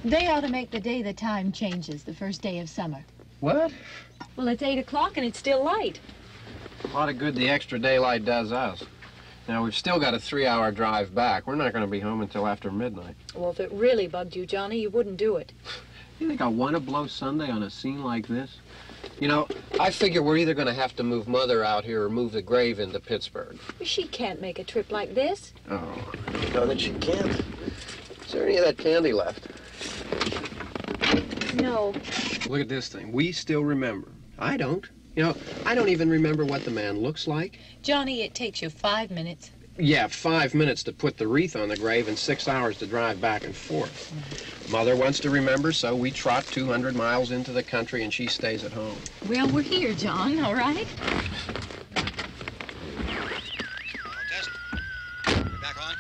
They ought to make the day the time changes, the first day of summer. What? Well, it's 8 o'clock and it's still light. A lot of good the extra daylight does us. Now, we've still got a 3-hour drive back. We're not going to be home until after midnight. Well, if it really bugged you, Johnny, you wouldn't do it. You think I want to blow Sunday on a scene like this? You know, I figure we're either going to have to move Mother out here or move the grave into Pittsburgh. She can't make a trip like this. Oh, you know that she can't? Is there any of that candy left? No. Look at this thing. We still remember. I don't. You know, I don't even remember what the man looks like. Johnny, it takes you 5 minutes. Yeah, 5 minutes to put the wreath on the grave and 6 hours to drive back and forth. Mother wants to remember, so we trot 200 miles into the country and she stays at home. Well, we're here, John, all right? Test. We're back on?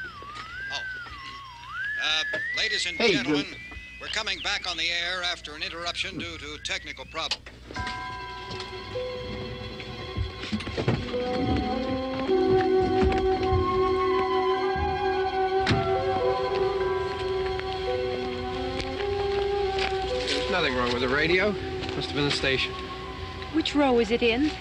Oh. Ladies and gentlemen, we're coming back on the air after an interruption due to technical problem. There's nothing wrong with the radio. Must have been the station. Which row is it in?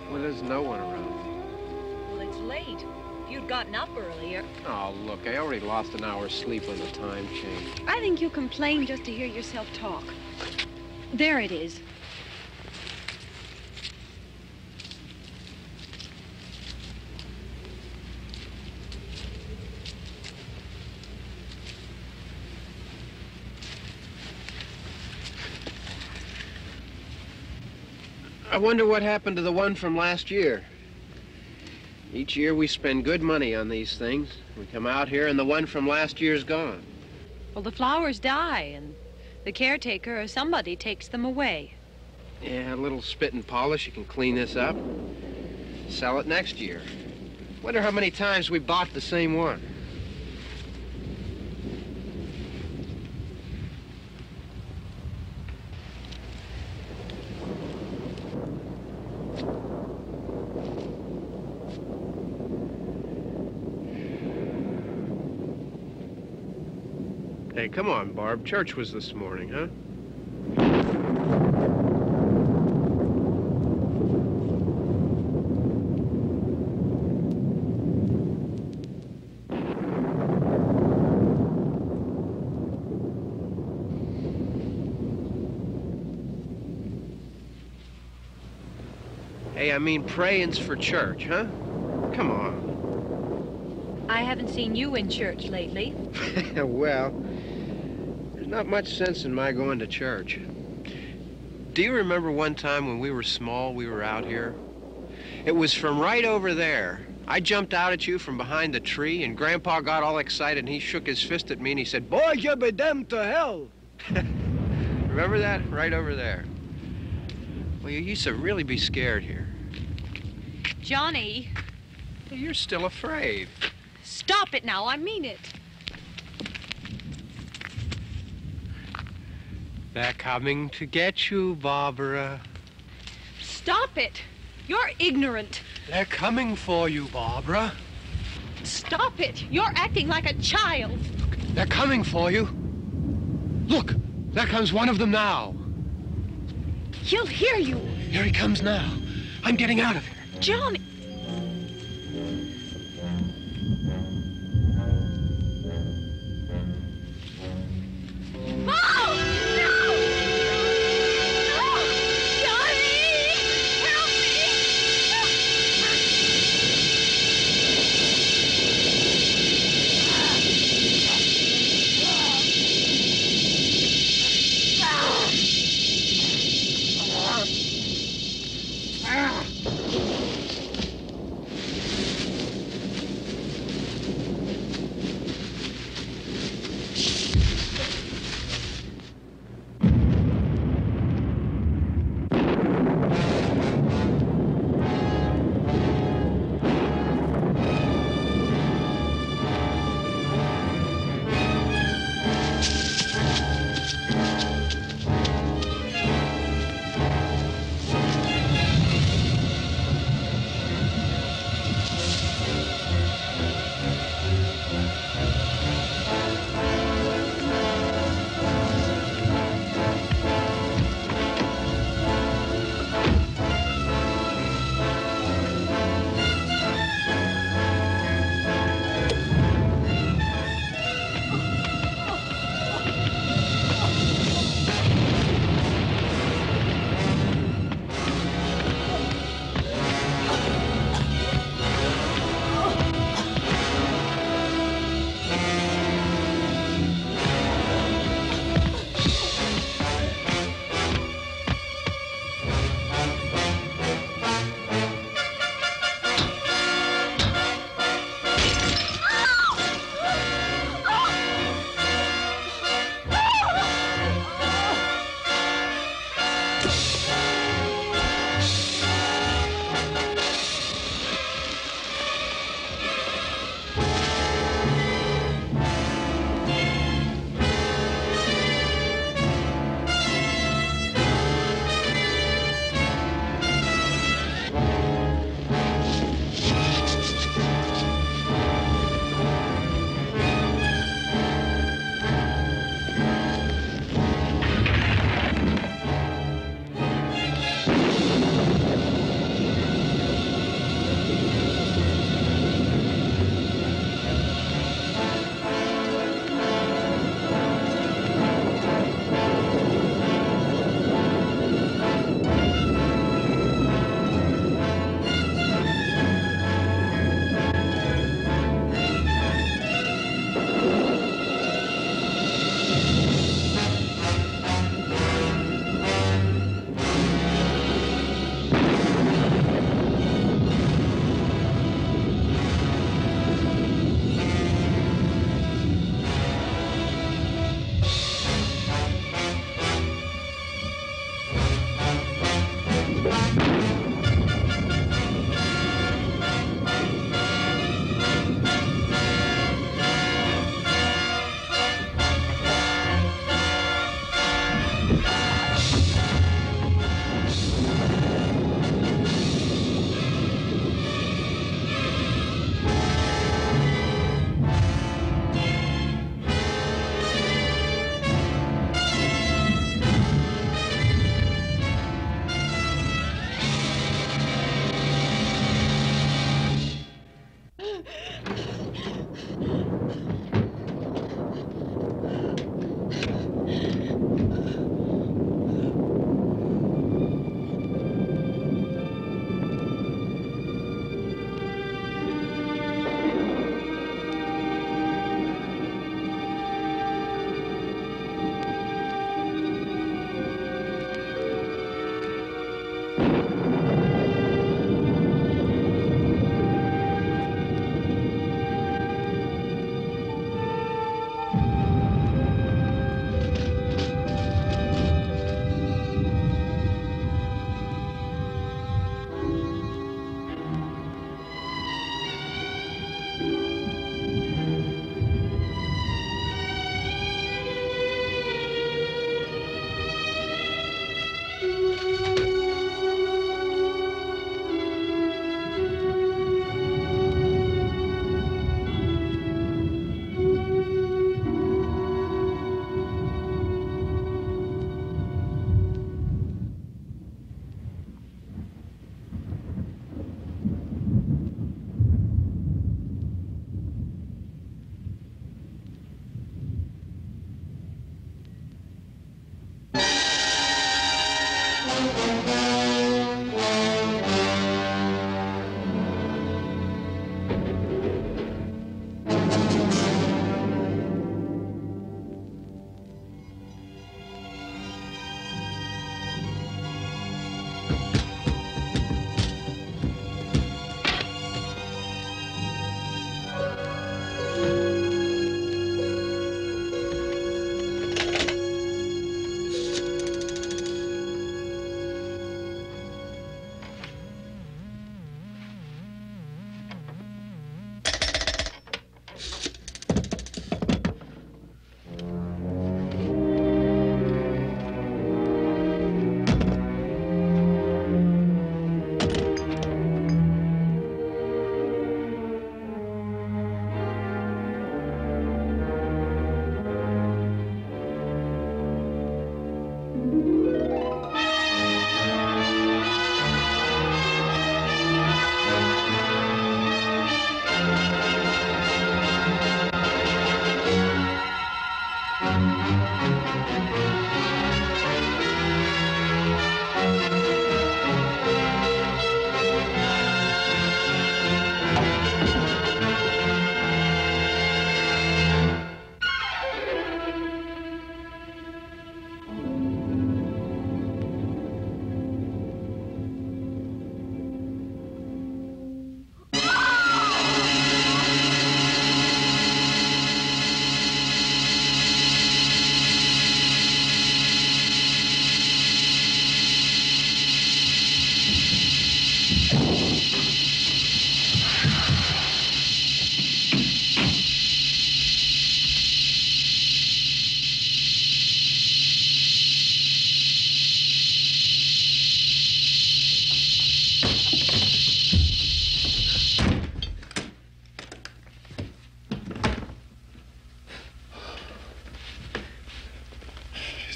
Well, there's no one around. Well, it's late. If you'd gotten up earlier. Oh, look, I already lost an hour's sleep when the time changed. I think you complain just to hear yourself talk. There it is. I wonder what happened to the one from last year. Each year we spend good money on these things. We come out here and the one from last year's gone. Well, the flowers die, and the caretaker or somebody takes them away. Yeah, a little spit and polish, you can clean this up. Sell it next year. Wonder how many times we bought the same one. Hey, come on, Barb. Church was this morning, huh? Hey, I mean praying's for church, huh? Come on. I haven't seen you in church lately. Well, there's not much sense in my going to church. Do you remember one time when we were small, we were out here? It was from right over there. I jumped out at you from behind the tree, and Grandpa got all excited, and he shook his fist at me, and he said, "Boy, you be damned to hell." Remember that? Right over there. Well, you used to really be scared here. Johnny, You're still afraid. stop it now. I mean it. They're coming to get you, Barbara. Stop it. You're ignorant. They're coming for you, Barbara. Stop it. You're acting like a child. They're coming for you. Look, there comes one of them now. He'll hear you. Here he comes now. I'm getting out of here. Johnny. Oh! No! No! Johnny! Help me!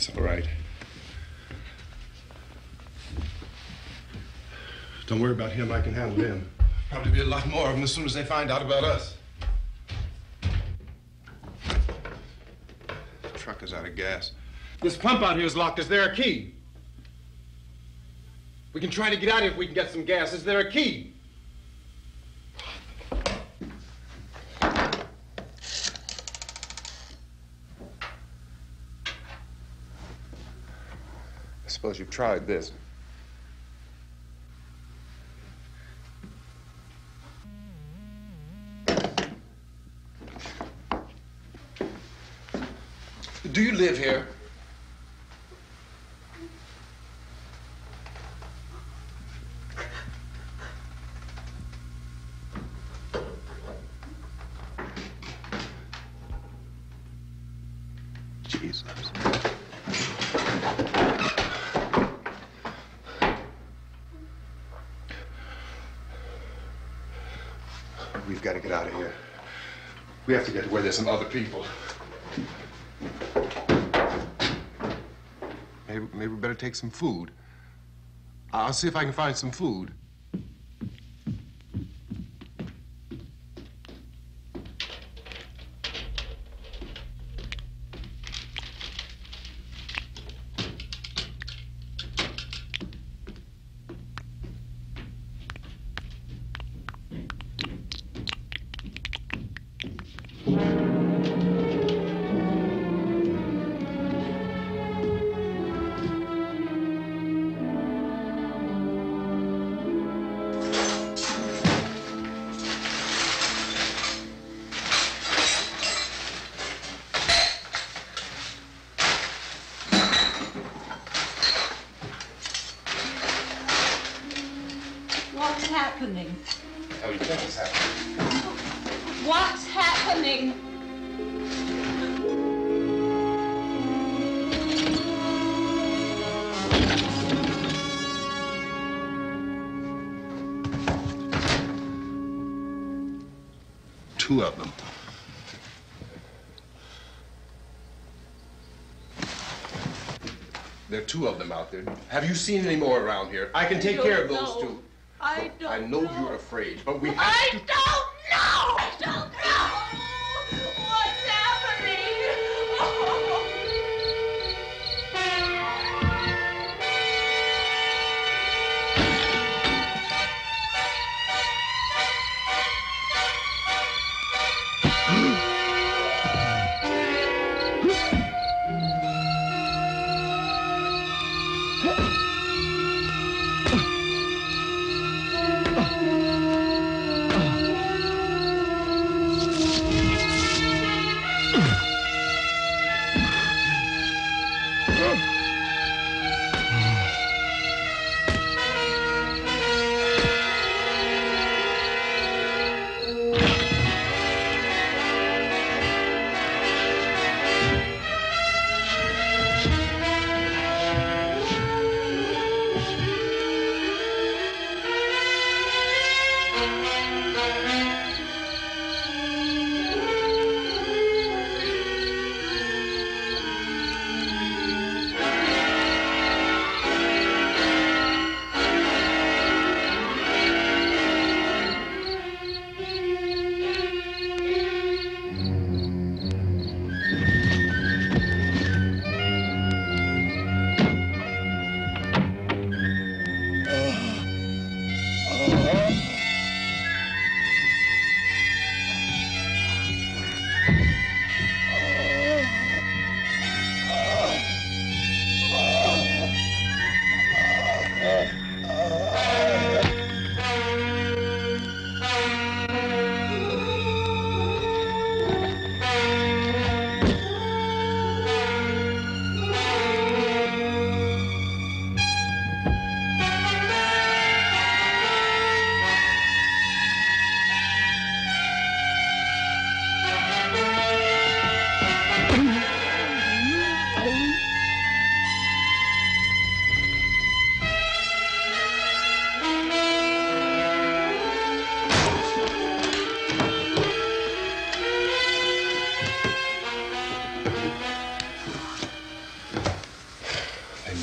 It's all right. Don't worry about him. I can handle him. Probably be a lot more of them as soon as they find out about us. The truck is out of gas. This pump out here is locked. Is there a key? We can try to get out here if we can get some gas. Is there a key? I suppose you've tried this. Do you live here? Jesus. We've got to get out of here. We have to get to where there's some other people. Maybe we better take some food. I'll see if I can find some food. What's happening? How do you think it's happening? What's happening? Two of them. There are two of them out there. Have you seen any more around here? I can take care of those two. I don't I know you're afraid, but we have I to... don't know! I don't know! What's happening? Oh.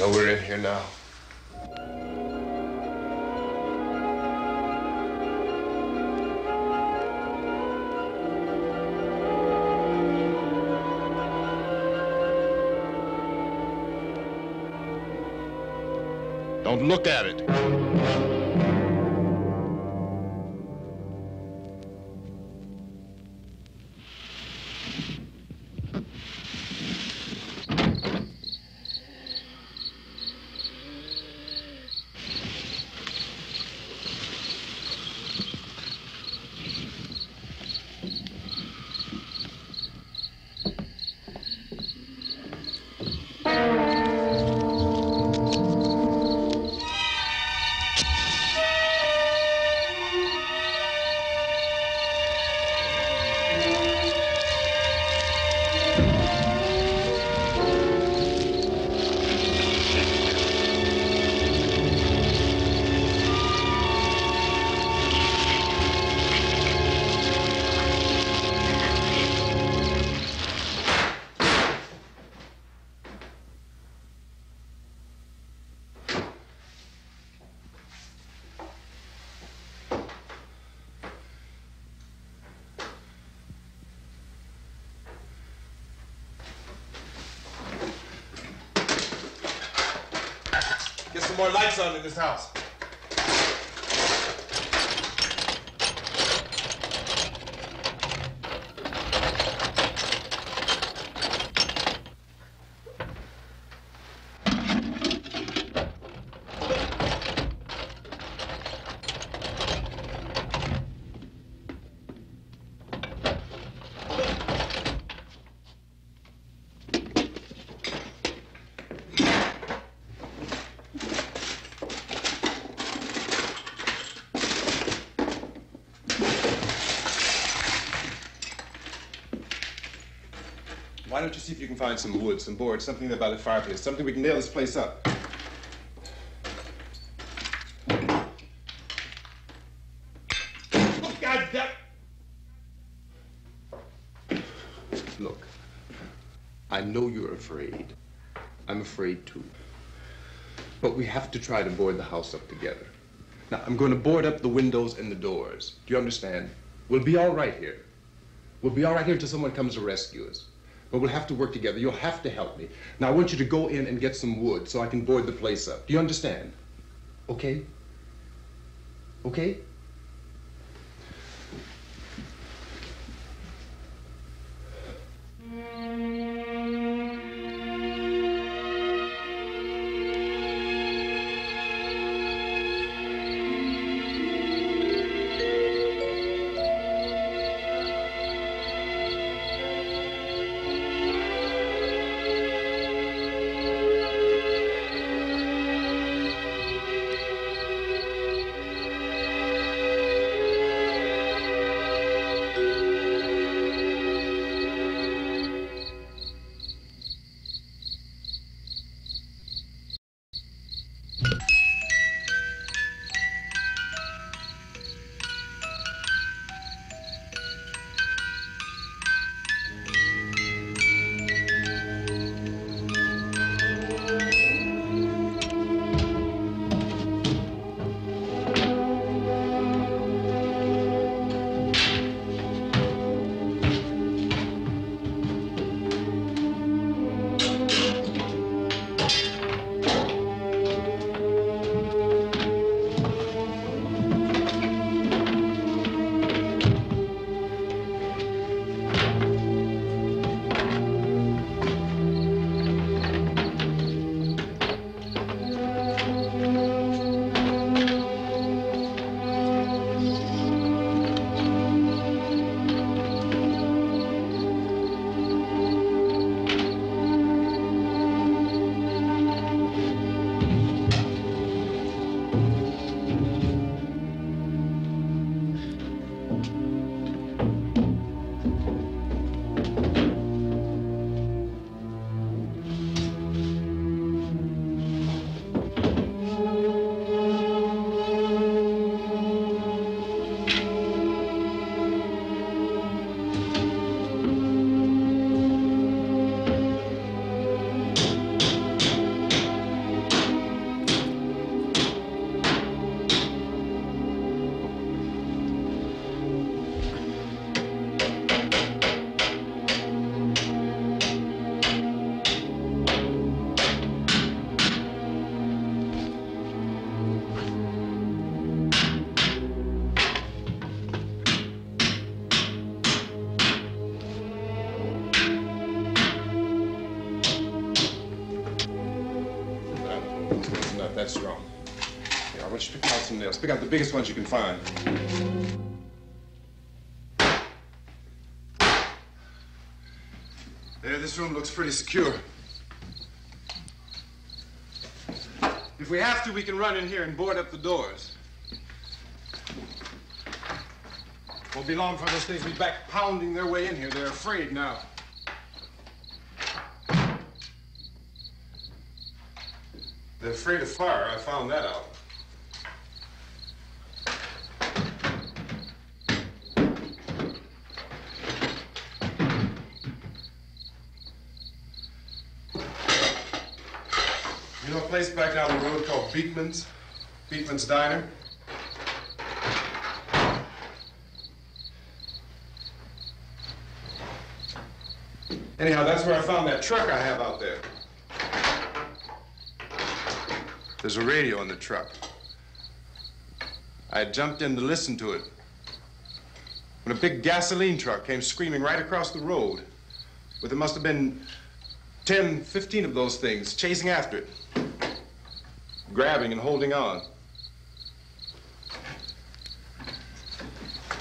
know we're in here now. Don't look at it. Get some more lights on in this house. Why don't you see if you can find some wood, some boards, something there by the fireplace, something we can nail this place up. Oh, God damn! Look, I know you're afraid. I'm afraid too. But we have to try to board the house up together. Now, I'm going to board up the windows and the doors. Do you understand? We'll be all right here. We'll be all right here until someone comes to rescue us. But we'll have to work together. You'll have to help me. Now, I want you to go in and get some wood so I can board the place up. Do you understand? Okay? Okay? That's wrong. Here, I want you to pick out some nails. Pick out the biggest ones you can find. There, this room looks pretty secure. If we have to, we can run in here and board up the doors. Won't be long before those things will be back pounding their way in here. They're afraid now. They're afraid of fire. I found that out. You know a place back down the road called Beekman's? Beekman's Diner? Anyhow, that's where I found that truck I have out there. There's a radio in the truck. I had jumped in to listen to it when a big gasoline truck came screaming right across the road with there must have been 10, 15 of those things chasing after it, grabbing and holding on.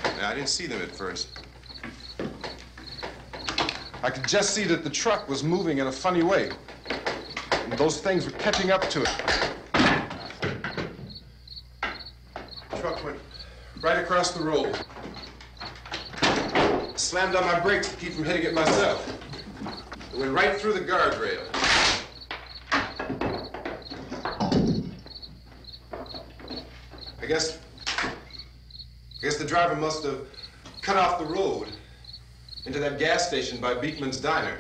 Now, I didn't see them at first. I could just see that the truck was moving in a funny way, and those things were catching up to it. The truck went right across the road. Slammed on my brakes to keep from hitting it myself. It went right through the guardrail. I guess the driver must have cut off the road into that gas station by Beekman's Diner.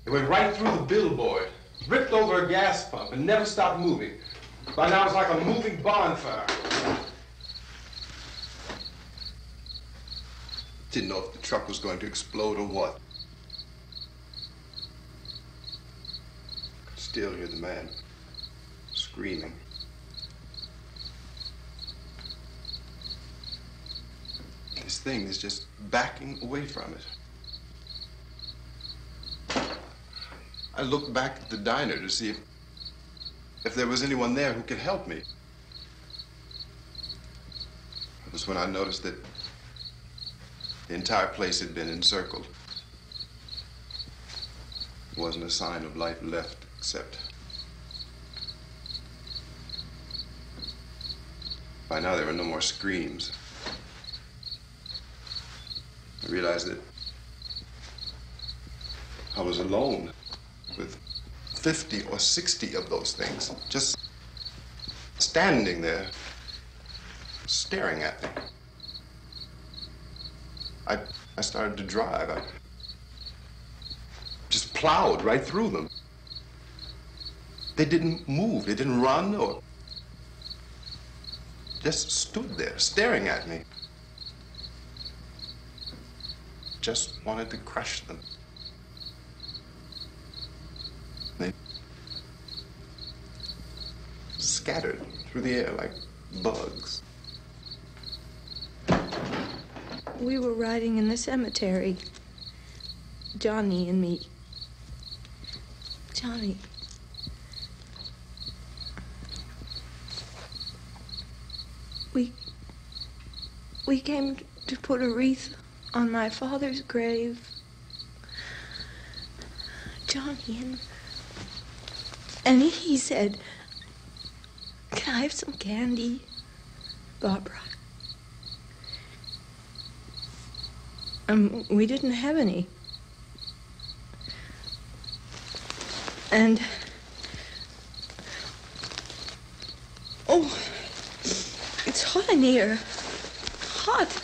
It went right through the billboard, ripped over a gas pump, and never stopped moving. By now, it's like a moving bonfire. Didn't know if the truck was going to explode or what. Could still hear the man screaming. This thing is just backing away from it. I looked back at the diner to see if there was anyone there who could help me. It was when I noticed that the entire place had been encircled. There wasn't a sign of life left except by now there were no more screams. I realized that I was alone with 50 or 60 of those things, just standing there, staring at me. I started to drive. I just plowed right through them. They didn't move, they didn't run or just stood there, staring at me. Just wanted to crush them. They scattered through the air like bugs. We were riding in the cemetery, Johnny and me. Johnny. We came to put a wreath on my father's grave. Johnny, and he said, "Can I have some candy, Barbara?" We didn't have any. And oh, it's hot in here. Hot.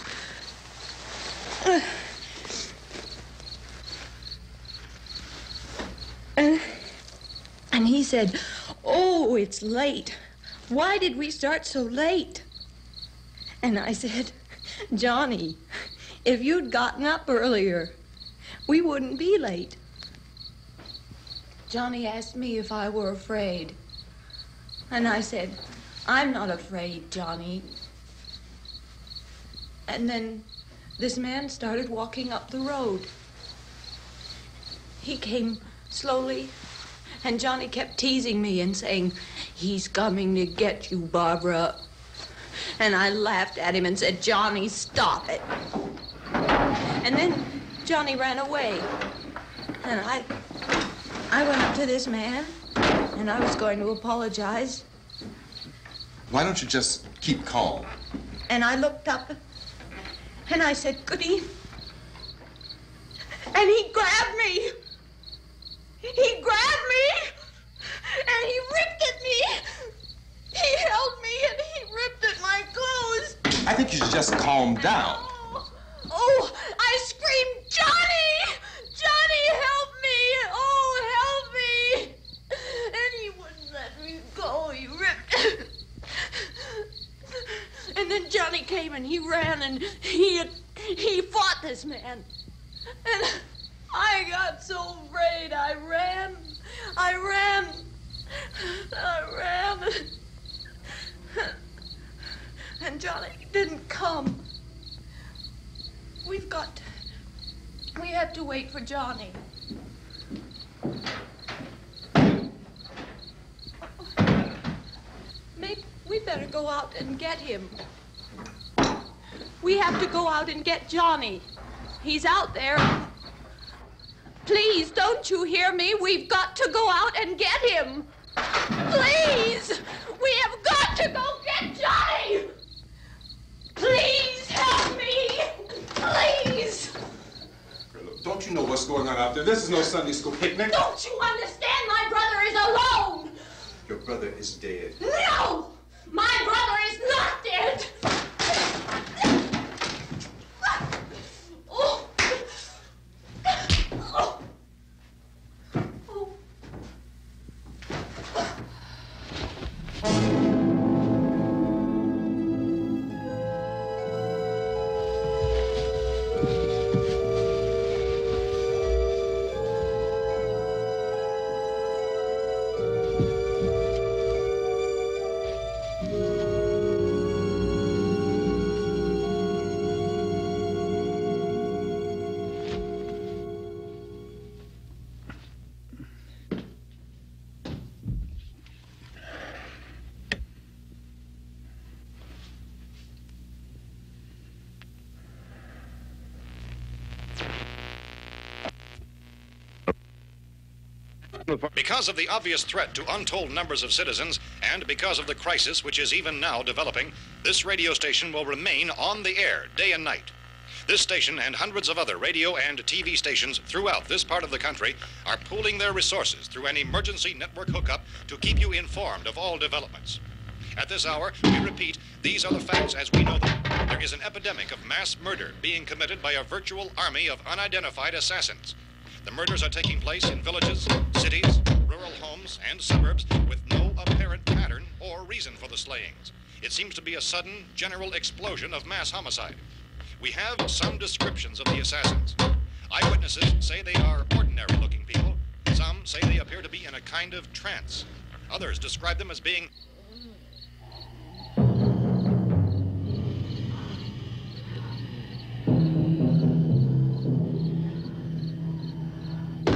And he said, "Oh, it's late. Why did we start so late?" And I said, "Johnny, if you'd gotten up earlier, we wouldn't be late." Johnny asked me if I were afraid. And I said, "I'm not afraid, Johnny." And then this man started walking up the road. He came slowly And Johnny kept teasing me and saying, "He's coming to get you, Barbara." And I laughed at him and said, "Johnny, stop it." And then Johnny ran away. And I went up to this man, and I was going to apologize. Why don't you just keep calm? And I looked up, and I said, "Good evening." And he grabbed me. He grabbed me, and he ripped at me. He held me, and he ripped at my clothes. I think you should just calm down. Oh, I screamed, "Johnny! Johnny, help me! Oh, help me!" And he wouldn't let me go. He ripped. And then Johnny came and he ran and he fought this man. And I got so afraid. I ran. And Johnny didn't come. We have to wait for Johnny. Maybe we better go out and get him. We have to go out and get Johnny. He's out there. Please, don't you hear me? We've got to go out and get him. Please! We have got to go get Johnny! Please help me! Please! Look, don't you know what's going on out there? This is no Sunday school picnic. Don't you understand? My brother is alone! Your brother is dead. No! My brother is not dead! Oh. Oh. Oh. Because of the obvious threat to untold numbers of citizens, and because of the crisis which is even now developing, this radio station will remain on the air day and night. This station and hundreds of other radio and TV stations throughout this part of the country are pooling their resources through an emergency network hookup to keep you informed of all developments. At this hour, we repeat, these are the facts as we know them. There is an epidemic of mass murder being committed by a virtual army of unidentified assassins. The murders are taking place in villages, cities, rural homes, and suburbs with no apparent pattern or reason for the slayings. It seems to be a sudden, general explosion of mass homicide. We have some descriptions of the assassins. Eyewitnesses say they are ordinary-looking people. Some say they appear to be in a kind of trance. Others describe them as being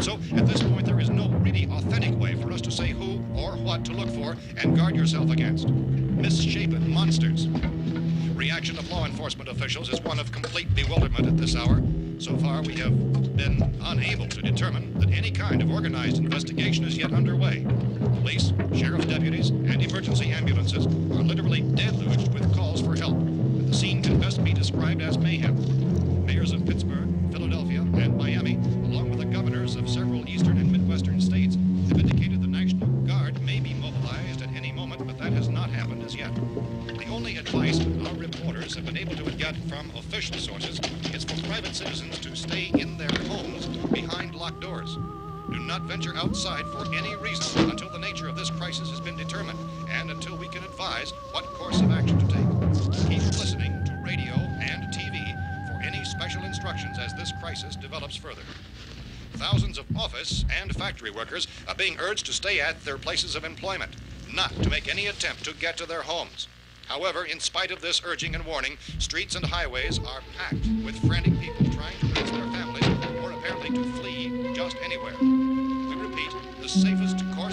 So, at this point, there is no really authentic way for us to say who or what to look for and guard yourself against. Misshapen monsters. Reaction of law enforcement officials is one of complete bewilderment at this hour. So far, we have been unable to determine that any kind of organized investigation is yet underway. Police, sheriff's deputies, and emergency ambulances are literally deluged with calls for help. The scene can best be described as mayhem. Mayors of Pittsburgh, Philadelphia, and Miami, along with the governors of several eastern and midwestern states, have indicated the National Guard may be mobilized at any moment, but that has not happened as yet. The only advice our reporters have been able to get from official sources is for private citizens to stay in their homes behind locked doors. Do not venture outside for any reason until the nature of this crisis has been determined and until we can advise what course of action to take. Keep listening to radio and TV for any special instructions as this crisis develops further. Thousands of office and factory workers are being urged to stay at their places of employment, not to make any attempt to get to their homes. However, in spite of this urging and warning, streets and highways are packed with frantic people trying to reach their families or apparently to flee just anywhere. We repeat, the safest course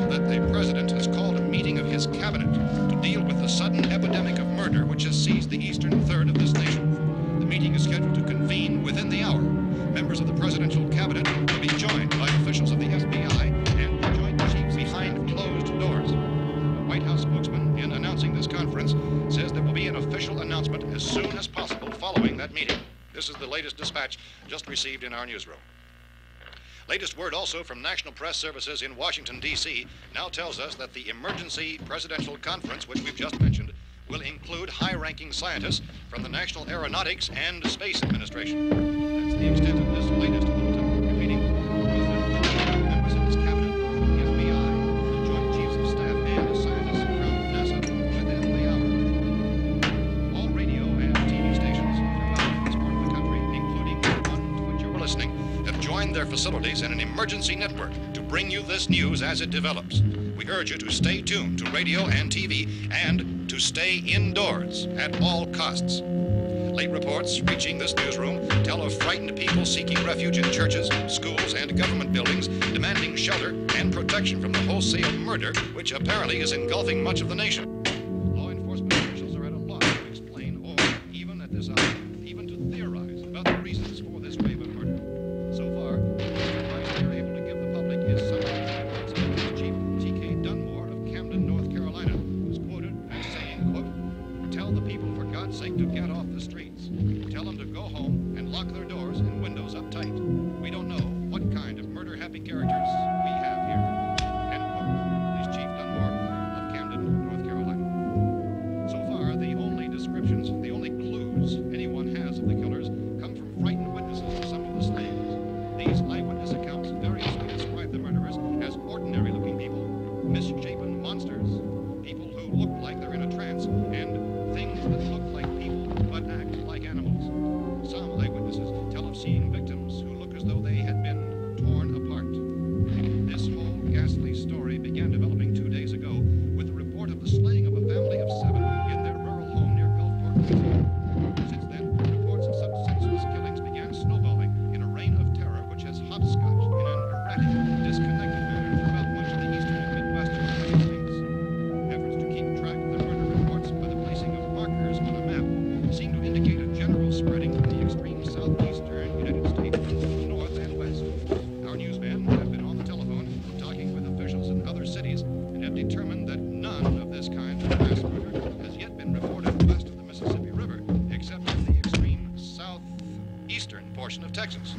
that the president has called a meeting of his cabinet to deal with the sudden epidemic of murder which has seized the eastern third of this nation. The meeting is scheduled to convene within the hour. Members of the presidential cabinet will be joined by officials of the FBI and joint chiefs behind closed doors. The White House spokesman, in announcing this conference, says there will be an official announcement as soon as possible following that meeting. This is the latest dispatch just received in our newsroom. Latest word also from National Press Services in Washington, D.C. now tells us that the emergency presidential conference, which we've just mentioned, will include high-ranking scientists from the National Aeronautics and Space Administration. That's the extent of this latest bulletin. Repeating, members of his cabinet, the FBI, the Joint Chiefs of Staff, and scientists from NASA within the hour. All radio and TV stations throughout this part of the country, including the one to which you're listening, have joined their facilities in an emergency network to bring you this news as it develops. We urge you to stay tuned to radio and TV and to stay indoors at all costs. Late reports reaching this newsroom tell of frightened people seeking refuge in churches, schools, and government buildings, demanding shelter and protection from the wholesale murder which apparently is engulfing much of the nation. Law enforcement officials are at a loss to explain or, even at this hour, even to theorize about the reasons for this wave of murder. So far, the advice we are able to give the public is summary reports of Police Chief T.K. Dunmore of Camden, North Carolina, who is quoted as saying, quote, "Tell the people, for God's sake, to get off the streets. Tell them to go home and lock their doors and windows up tight. We don't know what kind of murder-happy characters we have here." End quote. Police Chief Dunmore of Camden, North Carolina. So far, the only descriptions, the only clues anyone has of the killers come from frightened witnesses of some of the slayings. These eyewitness accounts variously describe the murderers as ordinary-looking people, misshapen monsters, people who look like they're in a trance, and things that look like people but act like animals. Some eyewitnesses tell of seeing victims who look as though they had been torn apart. This whole ghastly story began developing 2 days ago with the report of the slaying of a family of 7 in their rural home near Gulfport, Louisiana. Since then, reports of such senseless killings began snowballing in a reign of terror which has hopscotched in an erratic, disconnected manner throughout much of the eastern and midwestern United States. Efforts to keep track of the murder reports by the placing of markers on a map seem to indicate a general spreading from the extreme southeastern United States to the north and west. Our newsmen have been on the telephone talking with officials in other cities and have determined that none of this kind of mass murder has yet been reported west of the Mississippi River, except in the extreme southeastern portion of Texas.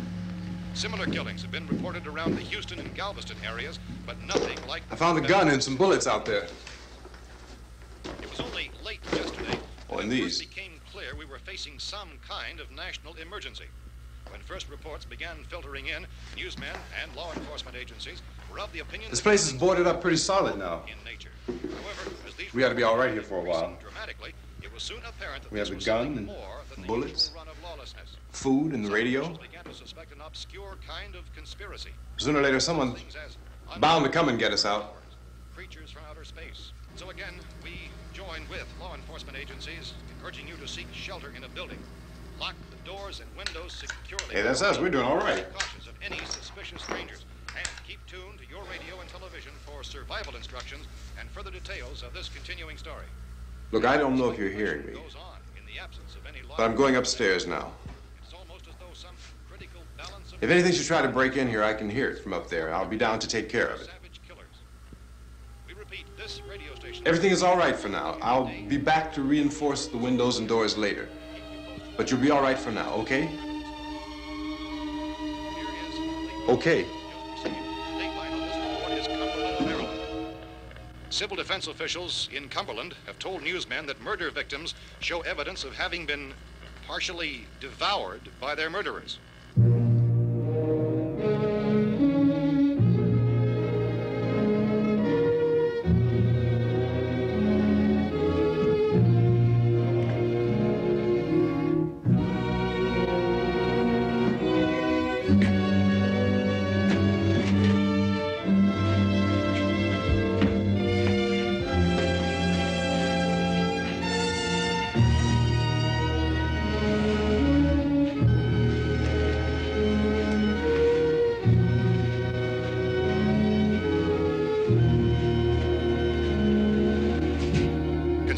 Similar killings have been reported around the Houston and Galveston areas, but nothing like... I found a gun and some bullets out there. It was only late yesterday Oh, that and it these. first became clear we were facing some kind of national emergency. When first reports began filtering in, newsmen and law enforcement agencies were of the opinion This that place is things boarded were up pretty solid now. in nature. However, as these We ought to be all right here reports for a while. increased dramatically, it was soon apparent that We this have a was gun something and more than the bullets. usual run of lawlessness. Food and the Some radio. officials began to suspect an obscure kind of conspiracy. Sooner or later, someone's Things as bound to come and get us out. creatures from outer space. So again, we join with law enforcement agencies in urging you to seek shelter in a building. Lock the doors and windows securely. Hey, that's us. We're doing all right. Be cautious of any suspicious strangers. And keep tuned to your radio and television for survival instructions and further details of this continuing story. Look, I don't know if you're hearing me, Goes on in the absence of any law. but I'm going upstairs now. It's almost as though some critical balance of If anything should try to break in here, I can hear it from up there. I'll be down to take care of it. savage killers. We repeat, this radio station. Everything is all right for now. I'll be back to reinforce the windows and doors later. But you'll be all right for now, okay? Okay. Dateline on this report is Cumberland, Maryland. Civil defense officials in Cumberland have told newsmen that murder victims show evidence of having been partially devoured by their murderers.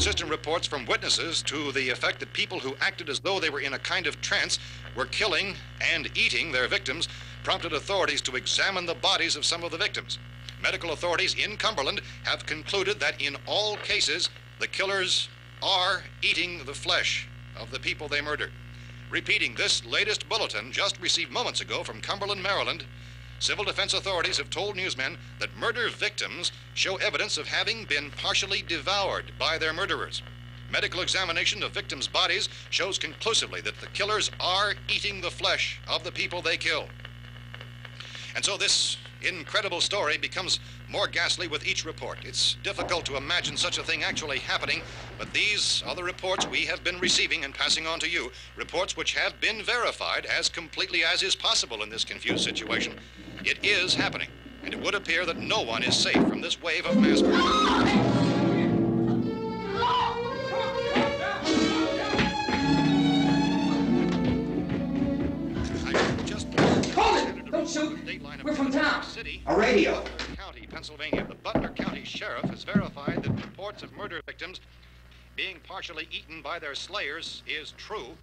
Consistent reports from witnesses to the effect that people who acted as though they were in a kind of trance were killing and eating their victims prompted authorities to examine the bodies of some of the victims. Medical authorities in Cumberland have concluded that in all cases, the killers are eating the flesh of the people they murdered. Repeating this latest bulletin just received moments ago from Cumberland, Maryland, civil defense authorities have told newsmen that murder victims show evidence of having been partially devoured by their murderers. Medical examination of victims' bodies shows conclusively that the killers are eating the flesh of the people they kill. And so this incredible story becomes more ghastly with each report. It's difficult to imagine such a thing actually happening, but these are the reports we have been receiving and passing on to you, reports which have been verified as completely as is possible in this confused situation. It is happening, and it would appear that no one is safe from this wave of mass murder. Don't shoot. We're from town. A radio. County, Pennsylvania. The Butler County Sheriff has verified that reports of murder victims being partially eaten by their slayers is true.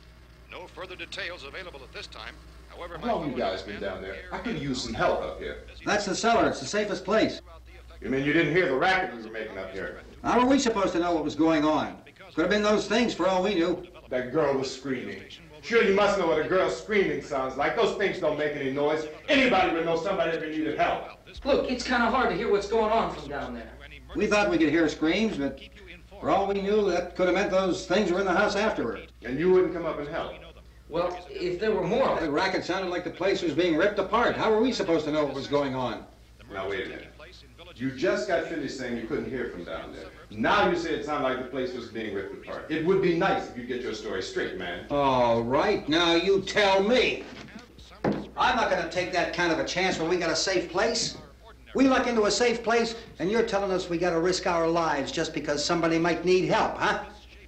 No further details available at this time. However, How long have you guys been down there? I could use some help up here. That's the cellar. It's the safest place. You mean you didn't hear the racket we were making up here? How were we supposed to know what was going on? Could have been those things for all we knew. That girl was screaming. Sure, you must know what a girl screaming sounds like. Those things don't make any noise. Anybody would know somebody ever needed help. Look, it's kind of hard to hear what's going on from down there. We thought we could hear screams, but for all we knew, that could have meant those things were in the house afterward. And you wouldn't come up and help? Well, if there were more... The racket sounded like the place was being ripped apart. How were we supposed to know what was going on? Now, wait a minute. You just got finished saying you couldn't hear from down there. Now you say it sounded like the place was being ripped apart. It would be nice if you get your story straight, man. All right, now you tell me. I'm not going to take that kind of a chance when we got a safe place. We luck into a safe place, and you're telling us we got to risk our lives just because somebody might need help, huh?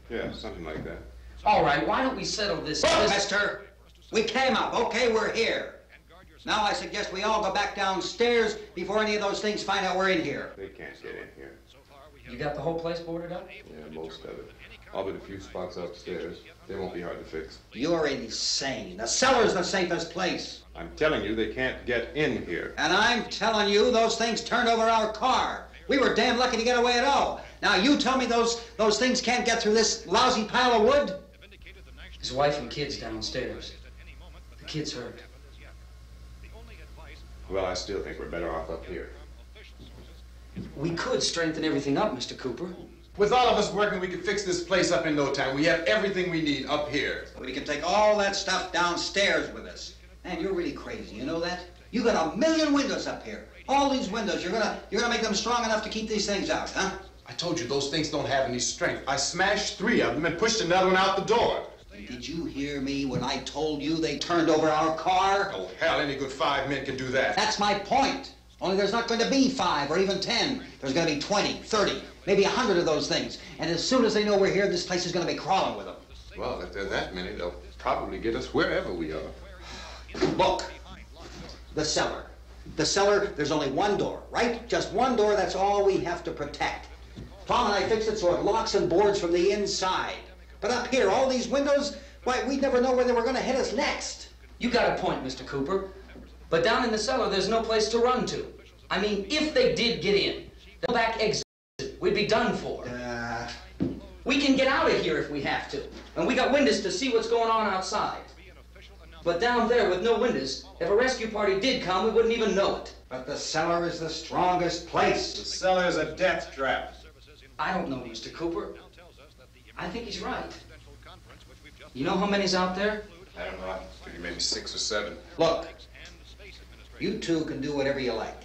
Yeah, something like that. All right, why don't we settle this... Look, mister, we came up. Okay, we're here. Now I suggest we all go back downstairs before any of those things find out we're in here. They can't get in here. You got the whole place boarded up? Yeah, most of it. All but a few spots upstairs. They won't be hard to fix. You're insane. The cellar's the safest place. I'm telling you, they can't get in here. And I'm telling you, those things turned over our car. We were damn lucky to get away at all. Now you tell me those things can't get through this lousy pile of wood? His wife and kids downstairs. The kid's hurt. Well, I still think we're better off up here. We could strengthen everything up, Mr. Cooper. With all of us working, we could fix this place up in no time. We have everything we need up here. We can take all that stuff downstairs with us. Man, you're really crazy, you know that? You got 1,000,000 windows up here. All these windows, you're gonna make them strong enough to keep these things out, huh? I told you, those things don't have any strength. I smashed 3 of them and pushed another one out the door. Did you hear me when I told you they turned over our car? Oh, hell, any good 5 men can do that. That's my point. Only there's not going to be 5 or even 10. There's going to be 20, 30, maybe 100 of those things. And as soon as they know we're here, this place is going to be crawling with them. Well, if there are that many, they'll probably get us wherever we are. Look, the cellar. The cellar, there's only one door, right? Just one door, that's all we have to protect. Tom and I fixed it so it locks and boards from the inside. But up here, all these windows, why, we'd never know where they were going to hit us next. You got a point, Mr. Cooper. But down in the cellar, there's no place to run to. I mean, if they did get in, the back exit, we'd be done for. We can get out of here if we have to. And we got windows to see what's going on outside. But down there with no windows, if a rescue party did come, we wouldn't even know it. But the cellar is the strongest place. The cellar is a death trap. I don't know, Mr. Cooper. I think he's right. You know how many's out there? I don't know. I figure maybe 6 or 7. Look, you two can do whatever you like.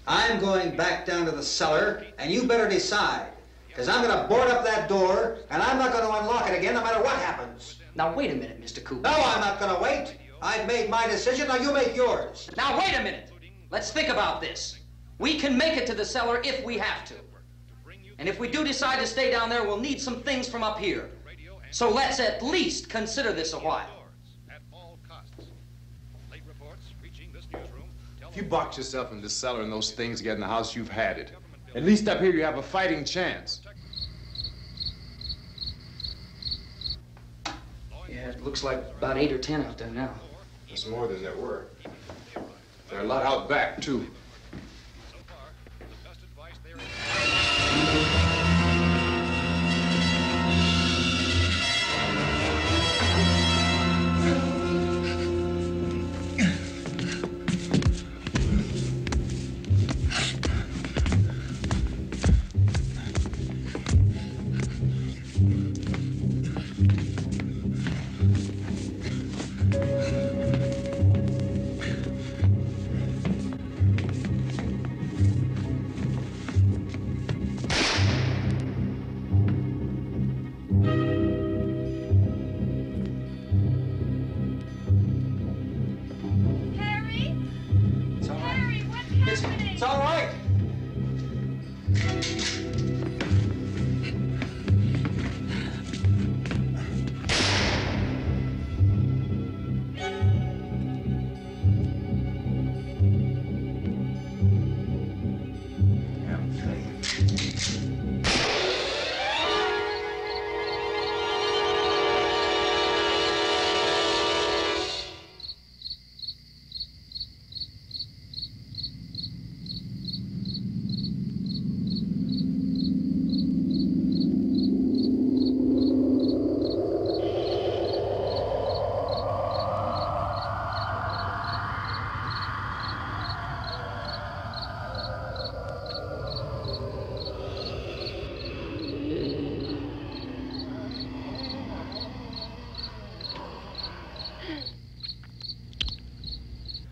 I'm going back down to the cellar, and you better decide. Because I'm going to board up that door, and I'm not going to unlock it again no matter what happens. Now, wait a minute, Mr. Cooper. No, I'm not going to wait. I've made my decision, now you make yours. Now, wait a minute. Let's think about this. We can make it to the cellar if we have to. And if we do decide to stay down there, we'll need some things from up here. So let's at least consider this a while. If you box yourself in this cellar and those things get in the house, you've had it. At least up here you have a fighting chance. Yeah, it looks like about 8 or 10 out there now. There's more than there were. There are a lot out back, too. It's all right.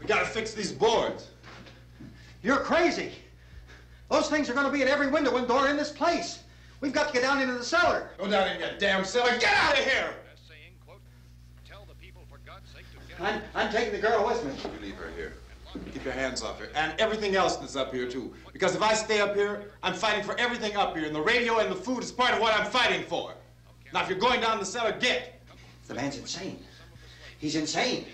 We gotta fix these boards. You're crazy. Those things are going to be at every window and door in this place. We've got to get down into the cellar. Go down in your damn cellar. Get out of here! I'm taking the girl with me. You leave her here. Keep your hands off her. And everything else that's up here, too. Because if I stay up here, I'm fighting for everything up here. And the radio and the food is part of what I'm fighting for. Now, if you're going down the cellar, get. The man's insane. He's insane.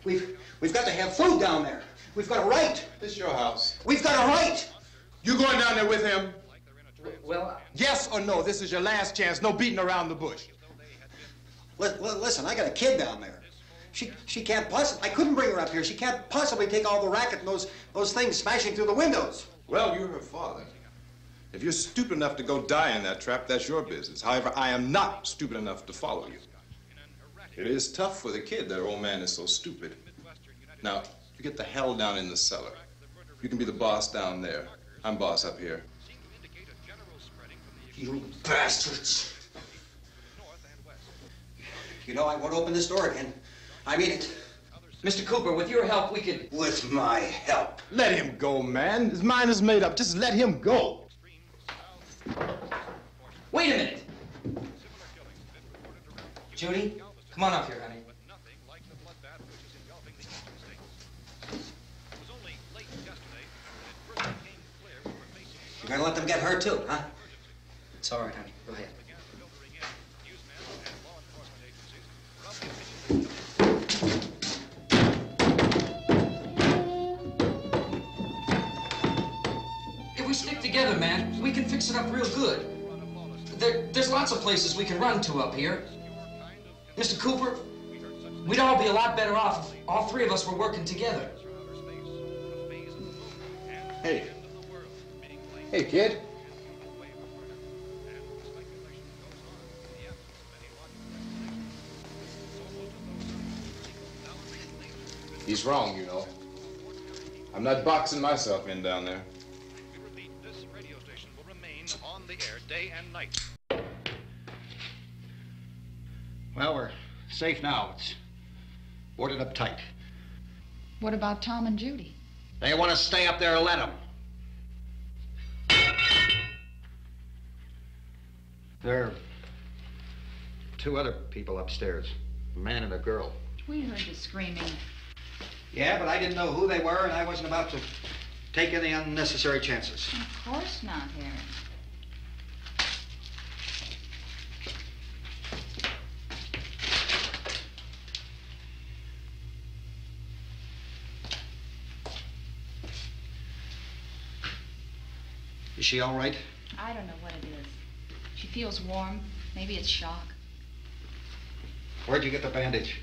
We've got to have food down there. We've got a right. This is your house. We've got a right. You going down there with him? Well, Yes or no? This is your last chance. No beating around the bush. Listen, I got a kid down there. She can't possibly, I couldn't bring her up here. She can't possibly take all the racket and those things smashing through the windows. Well, you're her father. If you're stupid enough to go die in that trap, that's your business. However, I am not stupid enough to follow you. It is tough for the kid that old man is so stupid. Now, you get the hell down in the cellar. You can be the boss down there. I'm boss up here. You bastards. You know, I won't open this door again. I mean it. Mr. Cooper, with your help, we could... With my help. Let him go, man. His mind is made up. Just let him go. Wait a minute. Judy, come on up here, honey. You're gonna let them get hurt too, huh? It's all right, honey. Go ahead. If we stick together, man, we can fix it up real good. There's lots of places we can run to up here. Mr. Cooper, we'd all be a lot better off if all three of us were working together. Hey. Hey, kid. He's wrong, you know. I'm not boxing myself in down there. This radio station will remain on the air day and night. Well, we're safe now. It's boarded up tight. What about Tom and Judy? They want to stay up there, let them. There are two other people upstairs, a man and a girl. We heard the screaming. Yeah, but I didn't know who they were, and I wasn't about to take any unnecessary chances. Of course not, Harry. Is she all right? I don't know what it is. She feels warm. Maybe it's shock. Where'd you get the bandage?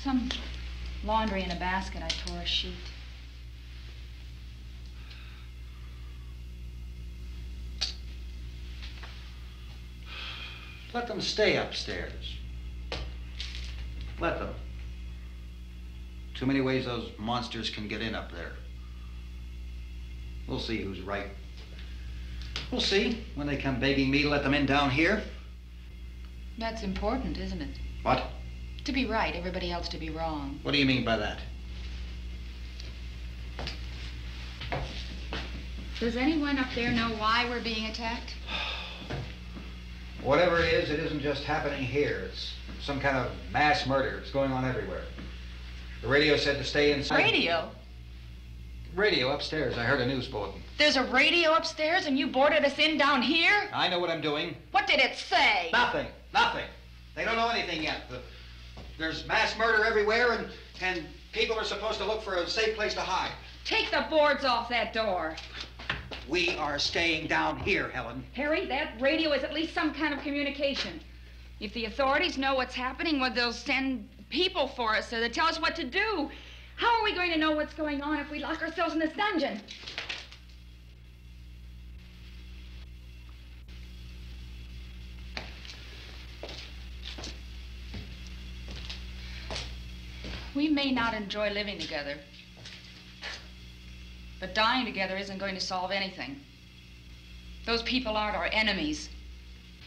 Some laundry in a basket. I tore a sheet. Let them stay upstairs. Let them. Too many ways those monsters can get in up there. We'll see who's right. We'll see when they come begging me to let them in down here. That's important, isn't it? What? To be right, everybody else to be wrong. What do you mean by that? Does anyone up there know why we're being attacked? Whatever it isn't just happening here. It's some kind of mass murder. It's going on everywhere. The radio said to stay inside. Radio? Radio upstairs. I heard a news bulletin. There's a radio upstairs and you boarded us in down here? I know what I'm doing. What did it say? Nothing. Nothing. They don't know anything yet. There's mass murder everywhere, and people are supposed to look for a safe place to hide. Take the boards off that door. We are staying down here, Helen. Harry, that radio is at least some kind of communication. If the authorities know what's happening, well, they'll send people for us so they tell us what to do. How are we going to know what's going on if we lock ourselves in this dungeon? We may not enjoy living together, but dying together isn't going to solve anything. Those people aren't our enemies.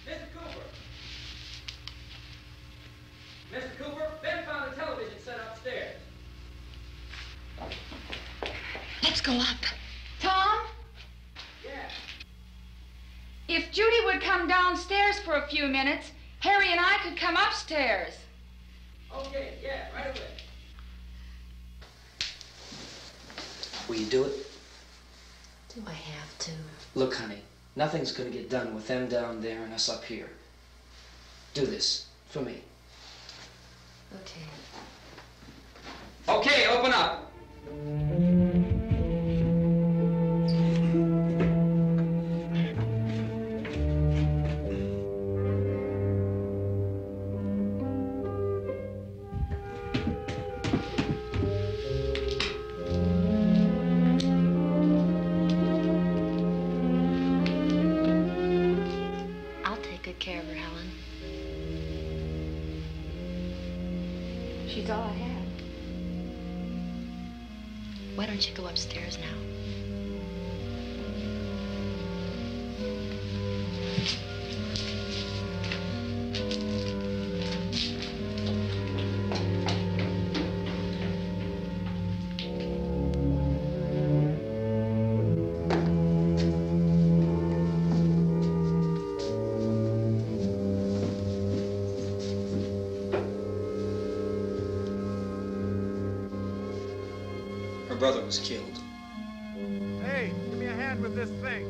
Mr. Cooper! Mr. Cooper, Ben found a television set upstairs. Let's go up. Tom? Yeah. If Judy would come downstairs for a few minutes, Harry and I could come upstairs. Okay, yeah, right away. Will you do it? Do I have to? Look, honey, nothing's gonna get done with them down there and us up here. Do this for me. Okay. Okay, open up. I'll take good care of her, Helen. She's all I have. Why don't you go upstairs now? Her brother was killed. Hey, give me a hand with this thing.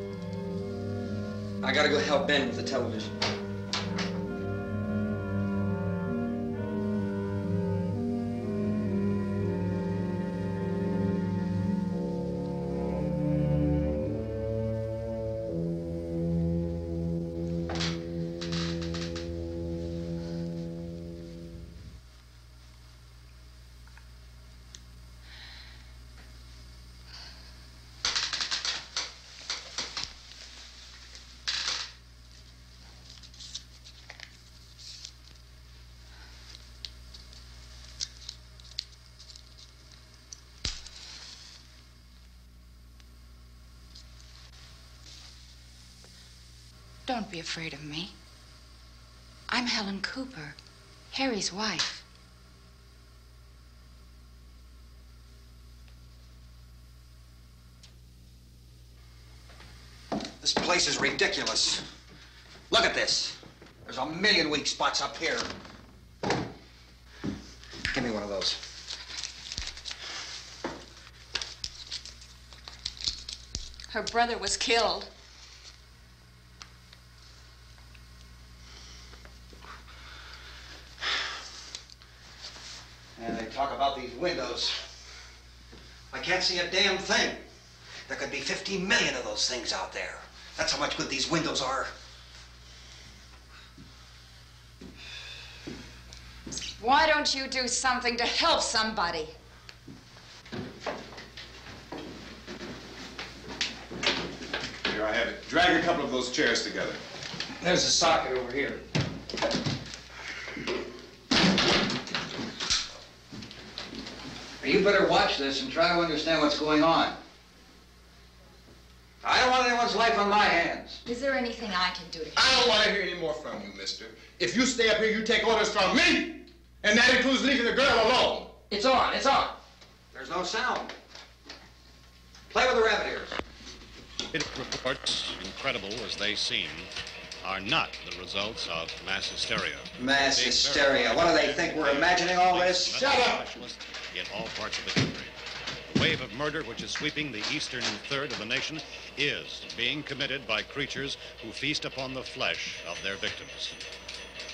I gotta go help Ben with the television. Don't be afraid of me. I'm Helen Cooper, Harry's wife. This place is ridiculous. Look at this. There's a million weak spots up here. Give me one of those. Her brother was killed. And they talk about these windows. I can't see a damn thing. There could be 50 million of those things out there. That's how much good these windows are. Why don't you do something to help somebody? Here, I have it. Drag a couple of those chairs together. There's a socket over here. You better watch this and try to understand what's going on. I don't want anyone's life on my hands. Is there anything I can do to help? I don't want to hear any more from you, mister. If you stay up here, you take orders from me. And that includes leaving the girl alone. It's on, it's on. There's no sound. Play with the rabbit ears. Reports, incredible as they seem, are not the results of mass hysteria. Mass hysteria. What do they think? We're imagining all this? Shut up! In all parts of the country. The wave of murder which is sweeping the eastern third of the nation is being committed by creatures who feast upon the flesh of their victims.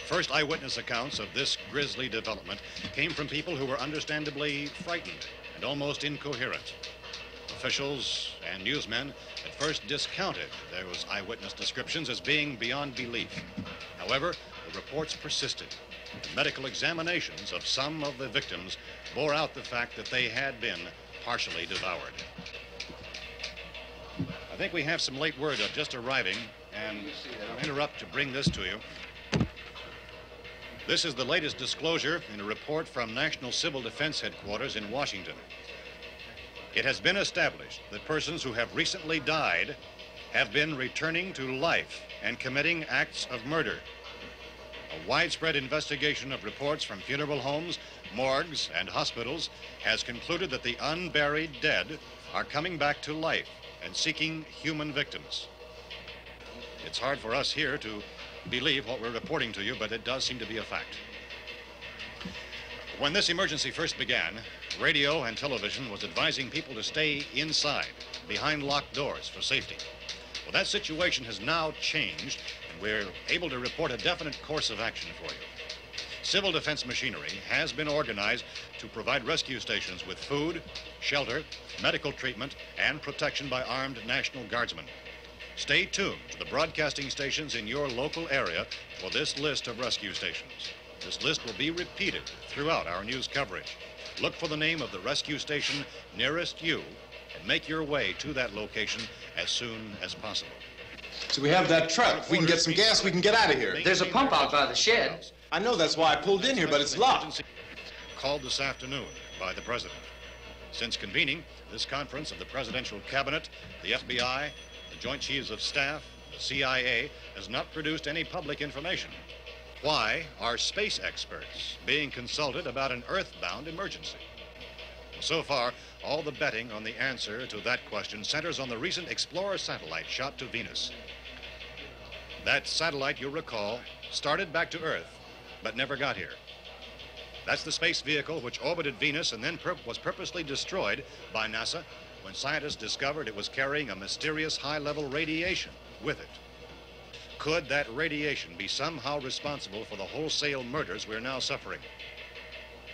First eyewitness accounts of this grisly development came from people who were understandably frightened and almost incoherent. Officials and newsmen at first discounted those eyewitness descriptions as being beyond belief. However, the reports persisted. The medical examinations of some of the victims bore out the fact that they had been partially devoured. I think we have some late word just arriving, and I'll interrupt to bring this to you. This is the latest disclosure in a report from National Civil Defense Headquarters in Washington. It has been established that persons who have recently died have been returning to life and committing acts of murder. A widespread investigation of reports from funeral homes, morgues, and hospitals has concluded that the unburied dead are coming back to life and seeking human victims. It's hard for us here to believe what we're reporting to you, but it does seem to be a fact. When this emergency first began, radio and television was advising people to stay inside, behind locked doors for safety. Well, that situation has now changed, and we're able to report a definite course of action for you. Civil defense machinery has been organized to provide rescue stations with food, shelter, medical treatment, and protection by armed National Guardsmen. Stay tuned to the broadcasting stations in your local area for this list of rescue stations. This list will be repeated throughout our news coverage. Look for the name of the rescue station nearest you and make your way to that location as soon as possible. So we have that truck. If we can get some gas, we can get out of here. There's a pump out by the shed. I know, that's why I pulled in here, but it's locked. Called this afternoon by the President. Since convening this conference of the Presidential Cabinet, the FBI, the Joint Chiefs of Staff, the CIA has not produced any public information. Why are space experts being consulted about an earthbound emergency? So far, all the betting on the answer to that question centers on the recent Explorer satellite shot to Venus. That satellite, you'll recall, started back to Earth, but never got here. That's the space vehicle which orbited Venus and then was purposely destroyed by NASA when scientists discovered it was carrying a mysterious high-level radiation with it. Could that radiation be somehow responsible for the wholesale murders we're now suffering?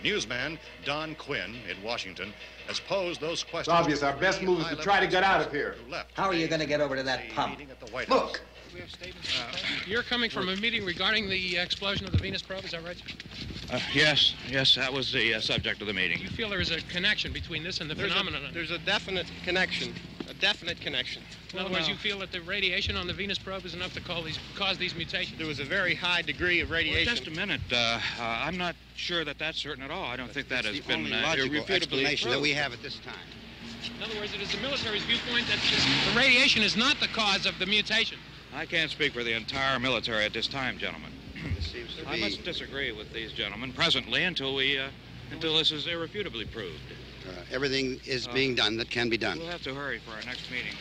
Newsman Don Quinn in Washington has posed those questions. It's obvious our best move is to try to get out of here. How are you going to get over to that pump? Look! You're coming from a meeting regarding the explosion of the Venus probe, is that right? Yes, that was the subject of the meeting. You feel there is a connection between this and the phenomenon? There's a definite connection. In other words, you feel that the radiation on the Venus probe is enough to cause these mutations? There was a very high degree of radiation. Well, just a minute. I'm not sure that that's certain at all. I don't think that has been logical explanation that we have at this time. In other words, it is the military's viewpoint that the radiation is not the cause of the mutation. I can't speak for the entire military at this time, gentlemen. This seems to be... I must disagree with these gentlemen presently until this is irrefutably proved. Everything is being done that can be done. We'll have to hurry for our next meeting.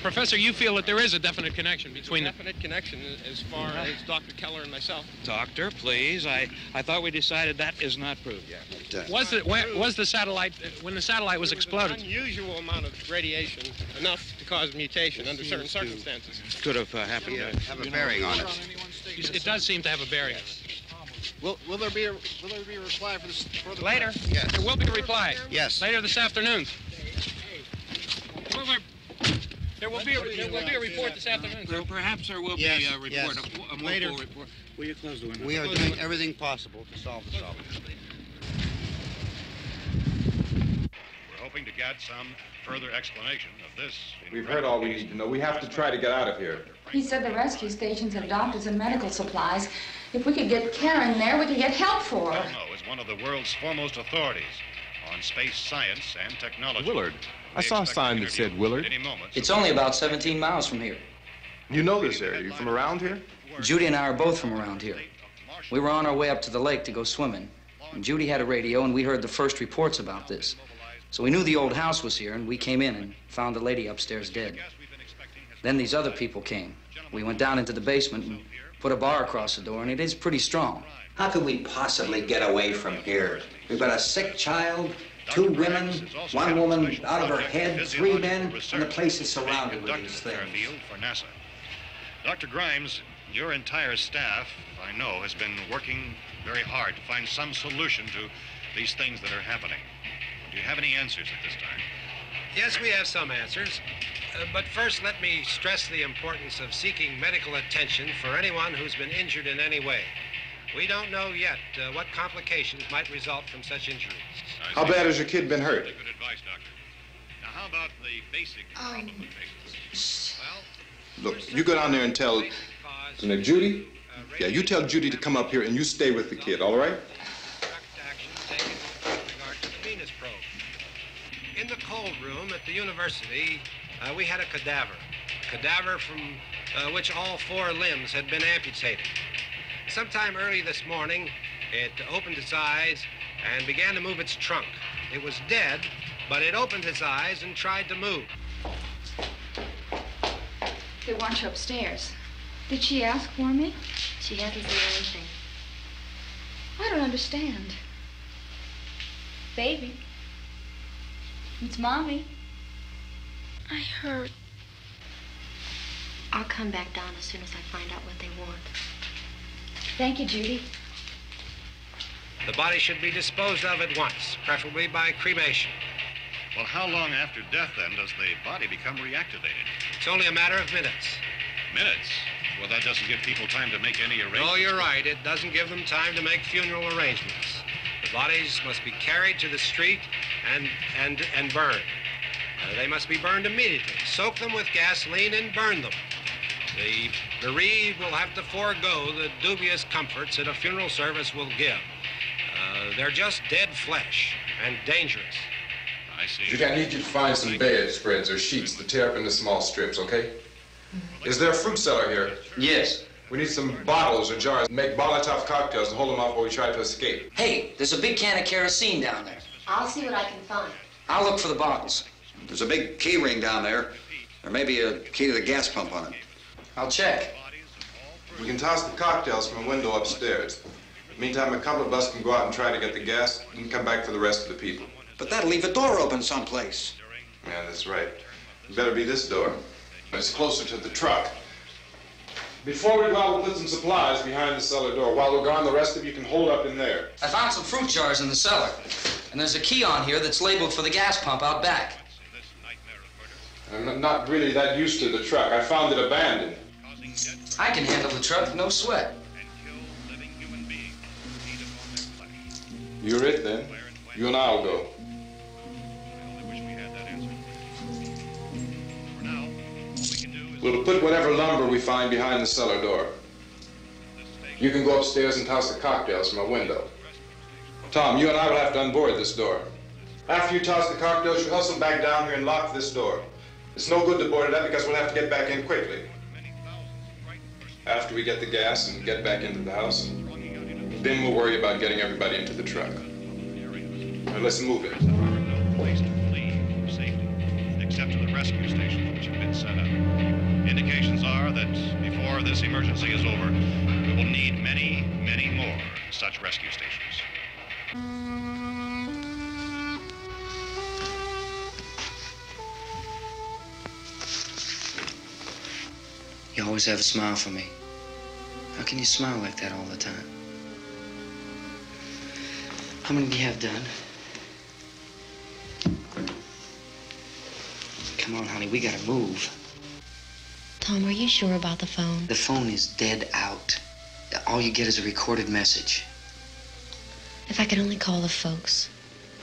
Professor, you feel that there is a definite connection between There's a definite connection as far as Dr. Keller and myself. Doctor, please. I thought we decided that is not proved yet. Was the satellite, when the satellite was exploded? An unusual amount of radiation, enough to cause mutation under certain circumstances. Could have happened. Have a bearing on it. It does seem to have a bearing. Will there be a reply for the Later? Yes. There will be a reply. Yes. Later this afternoon. There will be a report this afternoon, sir. Well, perhaps there will be a report, yes. a more Later. full report. Will you close the window? We are doing everything possible to solve the problem. We're hoping to get some further explanation of this. We've heard all we need to know. We have to try to get out of here. He said the rescue stations have doctors and medical supplies. If we could get Karen there, we could get help for her. Romero is one of the world's foremost authorities on space science and technology. Willard. I saw a sign that said Willard. It's only about 17 miles from here. You know this area. You from around here? Judy and I are both from around here. We were on our way up to the lake to go swimming, and Judy had a radio, and we heard the first reports about this. So we knew the old house was here, and we came in and found the lady upstairs dead. Then these other people came. We went down into the basement and put a bar across the door, and it is pretty strong. How could we possibly get away from here? We've got a sick child, 2 women, 1 woman out of her head, 3 men, and the place is surrounded with these things. For NASA. Dr. Grimes, your entire staff, I know, has been working very hard to find some solution to these things that are happening. Do you have any answers at this time? Yes, we have some answers. But first, let me stress the importance of seeking medical attention for anyone who's been injured in any way. We don't know yet what complications might result from such injuries. How bad has your kid been hurt? Good advice, Doctor. Now, how about the basic treatment patients? Well, Look, you go down there and tell... Now, Judy? Yeah, you tell Judy to come up here and you stay with the kid, all right? In the cold room at the university, we had a cadaver from which all 4 limbs had been amputated. Sometime early this morning, it opened its eyes and began to move its trunk. It was dead, but it opened its eyes and tried to move. They want you upstairs. Did she ask for me? She hasn't said anything. I don't understand. Baby. It's Mommy. I heard. I'll come back down as soon as I find out what they want. Thank you, Judy. The body should be disposed of at once, preferably by cremation. Well, how long after death, then, does the body become reactivated? It's only a matter of minutes. Minutes? Well, that doesn't give people time to make any arrangements. Oh, you're right. It doesn't give them time to make funeral arrangements. The bodies must be carried to the street and burned. They must be burned immediately. Soak them with gasoline and burn them. The bereaved will have to forego the dubious comforts that a funeral service will give. They're just dead flesh and dangerous. I see. Judy, I need you to find some bedspreads or sheets to tear up into small strips, okay? Is there a fruit cellar here? Yes. We need some bottles or jars to make Molotov cocktails and hold them off while we try to escape. Hey, there's a big can of kerosene down there. I'll see what I can find. I'll look for the bottles. There's a big key ring down there. There may be a key to the gas pump on it. I'll check. We can toss the cocktails from a window upstairs. Meantime, a couple of us can go out and try to get the gas and come back for the rest of the people. But that'll leave a door open someplace. Yeah, that's right. It better be this door. It's closer to the truck. Before we go out, we'll put some supplies behind the cellar door. While we're gone, the rest of you can hold up in there. I found some fruit jars in the cellar. And there's a key on here that's labeled for the gas pump out back. I'm not really that used to the truck. I found it abandoned. I can handle the truck, no sweat. You're it, then. You and I'll go. We'll put whatever lumber we find behind the cellar door. You can go upstairs and toss the cocktails from a window. Tom, you and I will have to unboard this door. After you toss the cocktails, you hustle back down here and lock this door. It's no good to board it up because we'll have to get back in quickly. After we get the gas and get back into the house, then we'll worry about getting everybody into the truck. Now let's move it. There are no place to flee for safety, except to the rescue stations which have been set up. Indications are that before this emergency is over, we will need many, many more such rescue stations. You always have a smile for me. How can you smile like that all the time? How many do you have done? Come on, honey, we gotta move. Tom, are you sure about the phone? The phone is dead out. All you get is a recorded message. If I could only call the folks.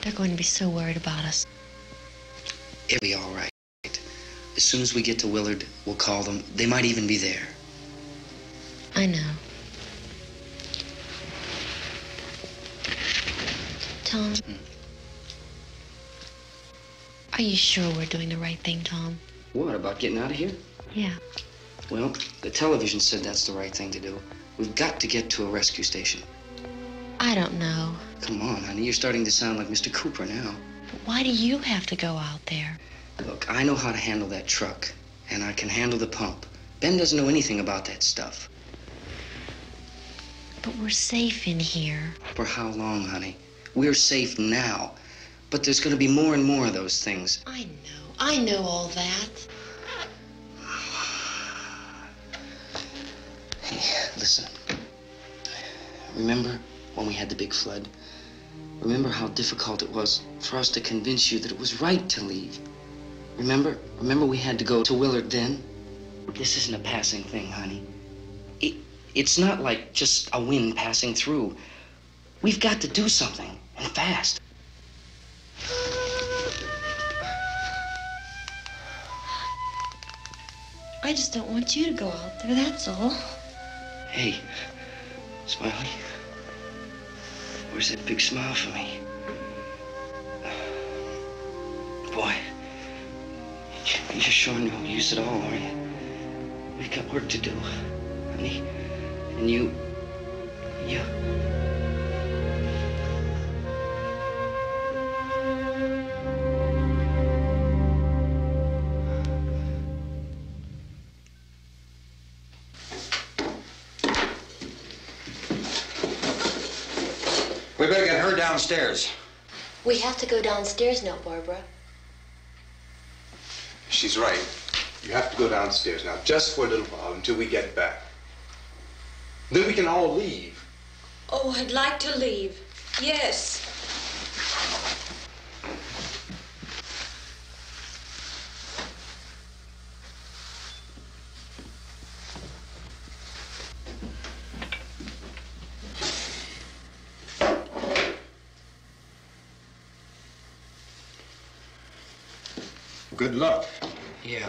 They're going to be so worried about us. It'll be all right. As soon as we get to Willard, we'll call them. They might even be there. I know. Tom, are you sure we're doing the right thing, Tom? What, about getting out of here? Yeah. Well, the television said that's the right thing to do. We've got to get to a rescue station. I don't know. Come on, honey, you're starting to sound like Mr. Cooper now. But why do you have to go out there? Look, I know how to handle that truck, and I can handle the pump. Ben doesn't know anything about that stuff. But we're safe in here. For how long, honey? We're safe now, but there's going to be more and more of those things. I know all that. Hey, listen. Remember when we had the big flood? Remember how difficult it was for us to convince you that it was right to leave? Remember we had to go to Willard then? This isn't a passing thing, honey. It's not like just a wind passing through. We've got to do something, and fast. I just don't want you to go out there, that's all. Hey, Smiley, where's that big smile for me? Boy, you're sure no use at all, are you? We've got work to do, honey. And you... We better get her downstairs. We have to go downstairs now, Barbara. She's right. You have to go downstairs now, just for a little while, until we get back. Then we can all leave. Oh, I'd like to leave. Yes. Good luck. Yeah.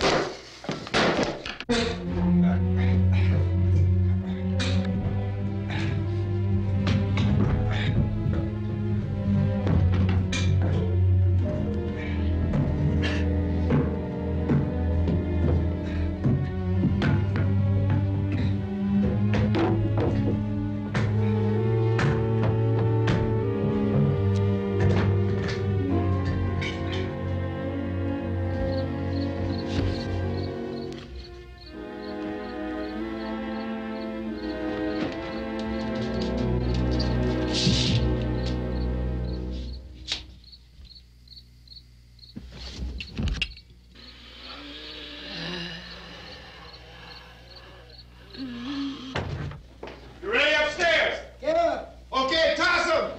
You ready upstairs? Yeah. Okay, toss him.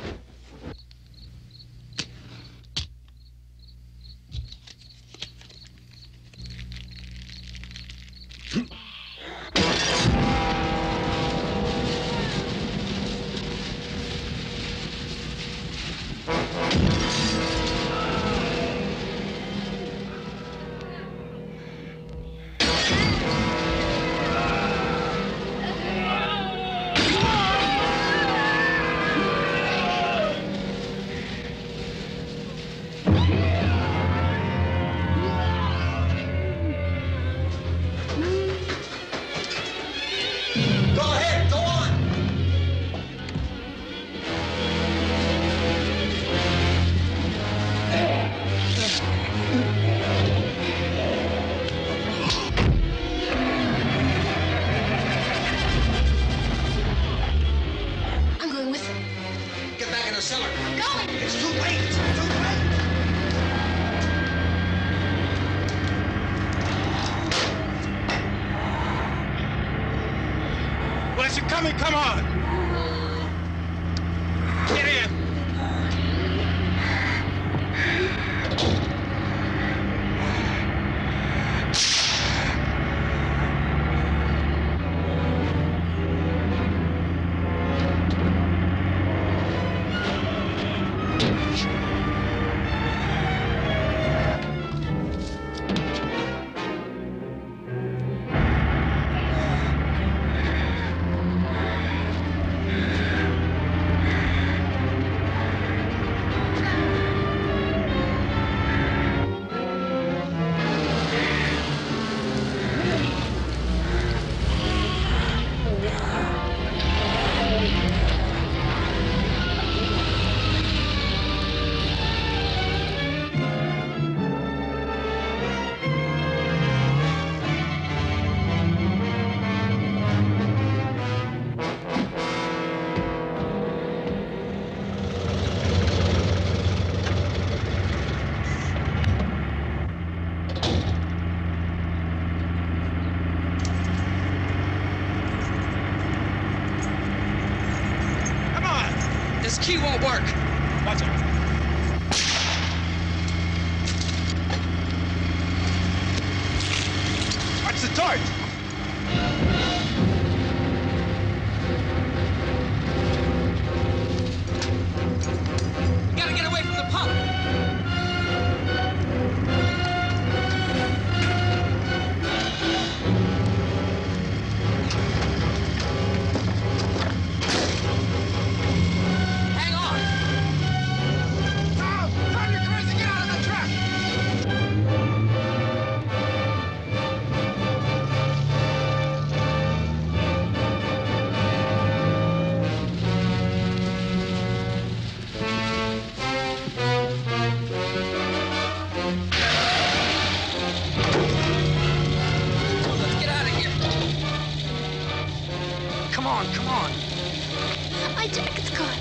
Coming, come on! Get in! key won't work. Watch it. Watch the torch. We gotta get away from the pump. Hang on. Tom, turn your crazy, get out of the truck. Let's get out of here. Come on, come on. My jacket's caught.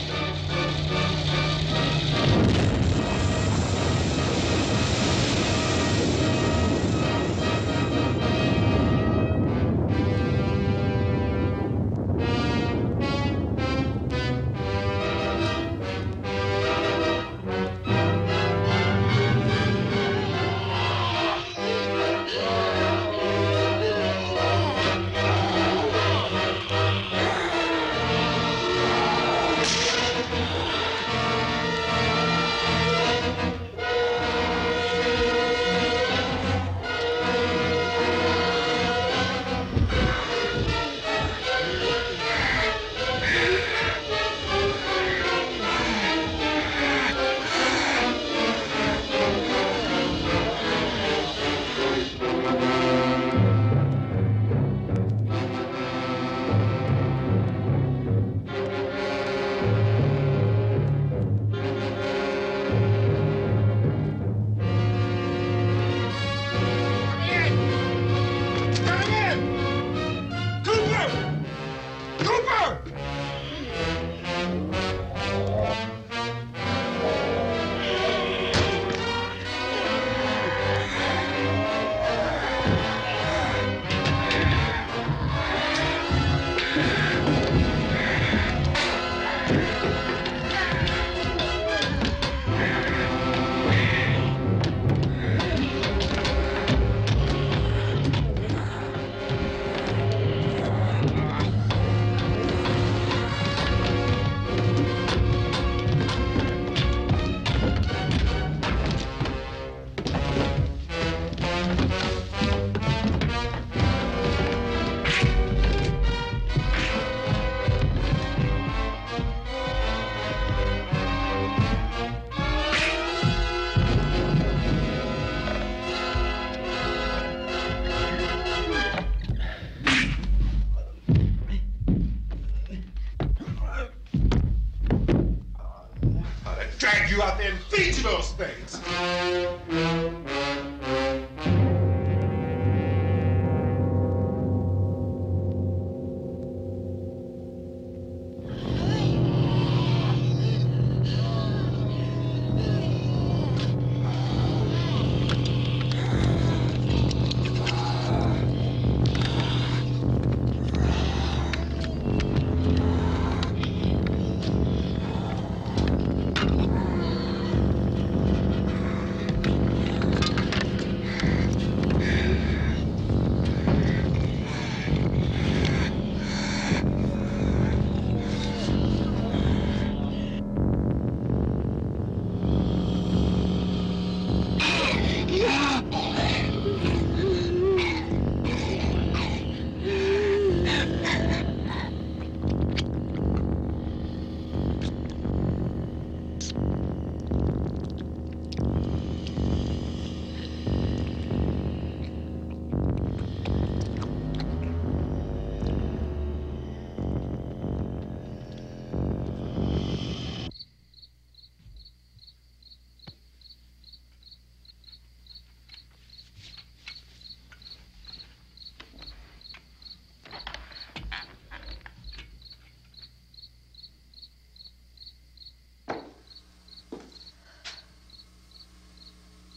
Drag you out there and feed you those things.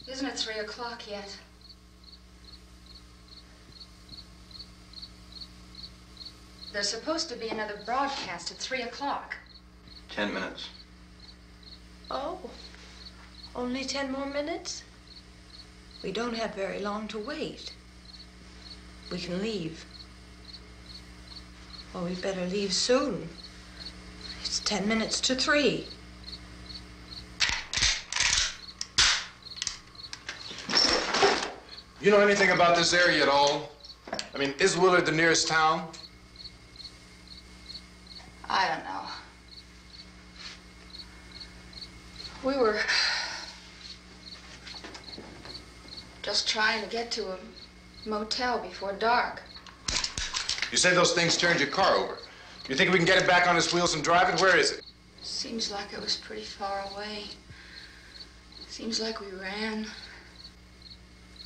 Isn't it 3 o'clock yet? There's supposed to be another broadcast at 3 o'clock. 10 minutes. Oh, only 10 more minutes? We don't have very long to wait. We can leave. Well, we'd better leave soon. It's 10 minutes to 3. You know anything about this area at all? I mean, is Willard the nearest town? I don't know. We were just trying to get to a motel before dark. You say those things turned your car over. You think we can get it back on its wheels and drive it? Where is it? Seems like it was pretty far away. Seems like we ran.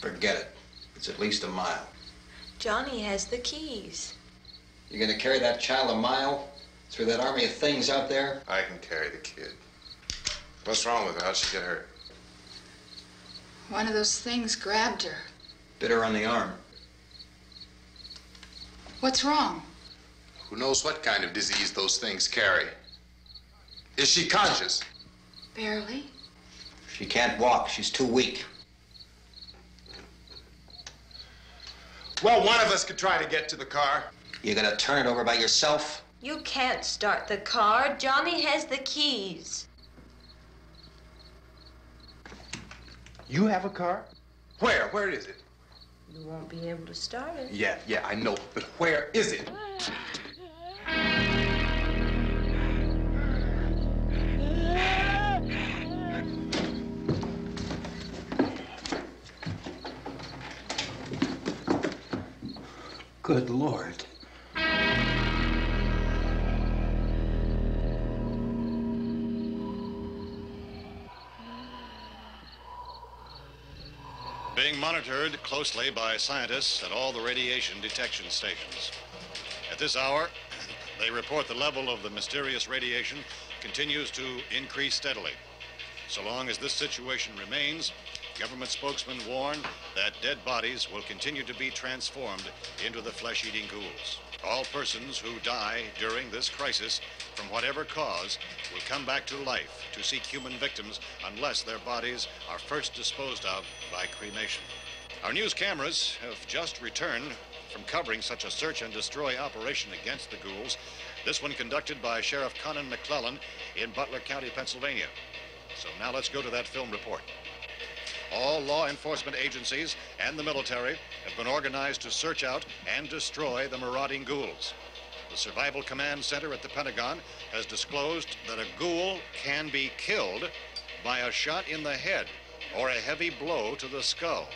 Forget it. It's at least a mile. Johnny has the keys. You're gonna carry that child a mile through that army of things out there? I can carry the kid. What's wrong with her? How'd she get hurt? One of those things grabbed her. Bit her on the arm. What's wrong? Who knows what kind of disease those things carry? Is she conscious? Barely. She can't walk. She's too weak. Well, one of us could try to get to the car. You gonna turn it over by yourself? You can't start the car. Johnny has the keys. You have a car? Where? Where is it? You won't be able to start it. Yeah, I know. But where is it? Good Lord. Being monitored closely by scientists at all the radiation detection stations. At this hour, they report the level of the mysterious radiation continues to increase steadily. So long as this situation remains, government spokesmen warn that dead bodies will continue to be transformed into the flesh-eating ghouls. All persons who die during this crisis, from whatever cause, will come back to life to seek human victims unless their bodies are first disposed of by cremation. Our news cameras have just returned from covering such a search and destroy operation against the ghouls, this one conducted by Sheriff Conan McClellan in Butler County, Pennsylvania. So now let's go to that film report. All law enforcement agencies and the military have been organized to search out and destroy the marauding ghouls. The Survival Command Center at the Pentagon has disclosed that a ghoul can be killed by a shot in the head or a heavy blow to the skull.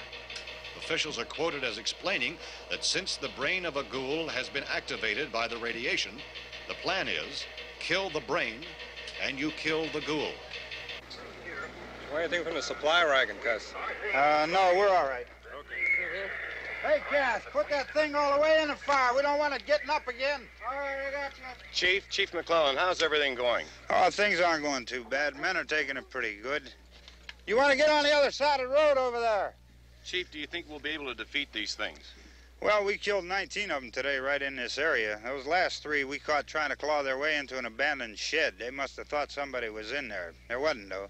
Officials are quoted as explaining that since the brain of a ghoul has been activated by the radiation, the plan is kill the brain and you kill the ghoul. Anything from the supply wagon, Cuss? No, we're all right. Hey, Cass, put that thing all the way in the fire. We don't want it getting up again. All right, I got you. Chief McClellan, how's everything going? Oh, things aren't going too bad. Men are taking it pretty good. You want to get on the other side of the road over there? Chief, do you think we'll be able to defeat these things? Well, we killed 19 of them today right in this area. Those last 3 we caught trying to claw their way into an abandoned shed. They must have thought somebody was in there. There wasn't, though.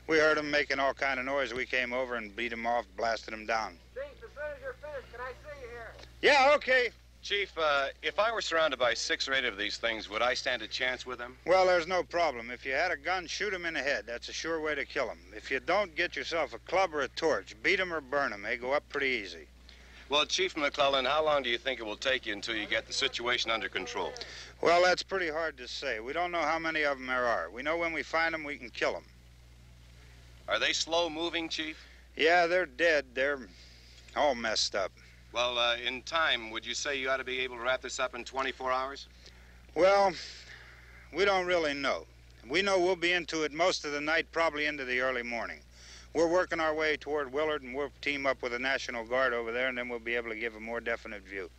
We heard them making all kind of noise. We came over and beat them off, blasted them down. Chief, as soon as you're finished, can I see you here? Yeah, okay. Chief, if I were surrounded by 6 or 8 of these things, would I stand a chance with them? Well, there's no problem. If you had a gun, shoot them in the head. That's a sure way to kill them. If you don't, get yourself a club or a torch. Beat them or burn them. They go up pretty easy. Well, Chief McClellan, how long do you think it will take you until you get the situation under control? Well, that's pretty hard to say. We don't know how many of them there are. We know when we find them, we can kill them. Are they slow-moving, Chief? Yeah, they're dead. They're all messed up. Well, in time, would you say you ought to be able to wrap this up in 24 hours? Well, we don't really know. We know we'll be into it most of the night, probably into the early morning. We're working our way toward Willard, and we'll team up with the National Guard over there, and then we'll be able to give a more definite view.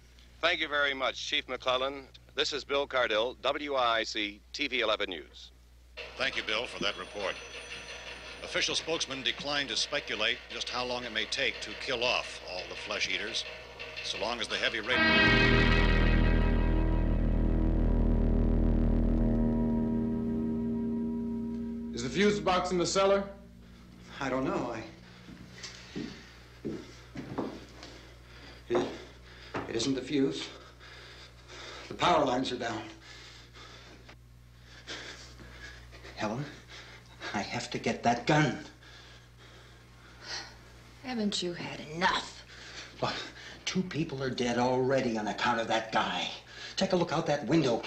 Thank you very much, Chief McClellan. This is Bill Cardill, WIC TV 11 News. Thank you, Bill, for that report. Official spokesmen declined to speculate just how long it may take to kill off all the flesh eaters, so long as the heavy rain... Is the fuse box in the cellar? I don't know. It isn't the fuse. The power lines are down. Helen, I have to get that gun. Haven't you had enough? Look, 2 people are dead already on account of that guy. Take a look out that window.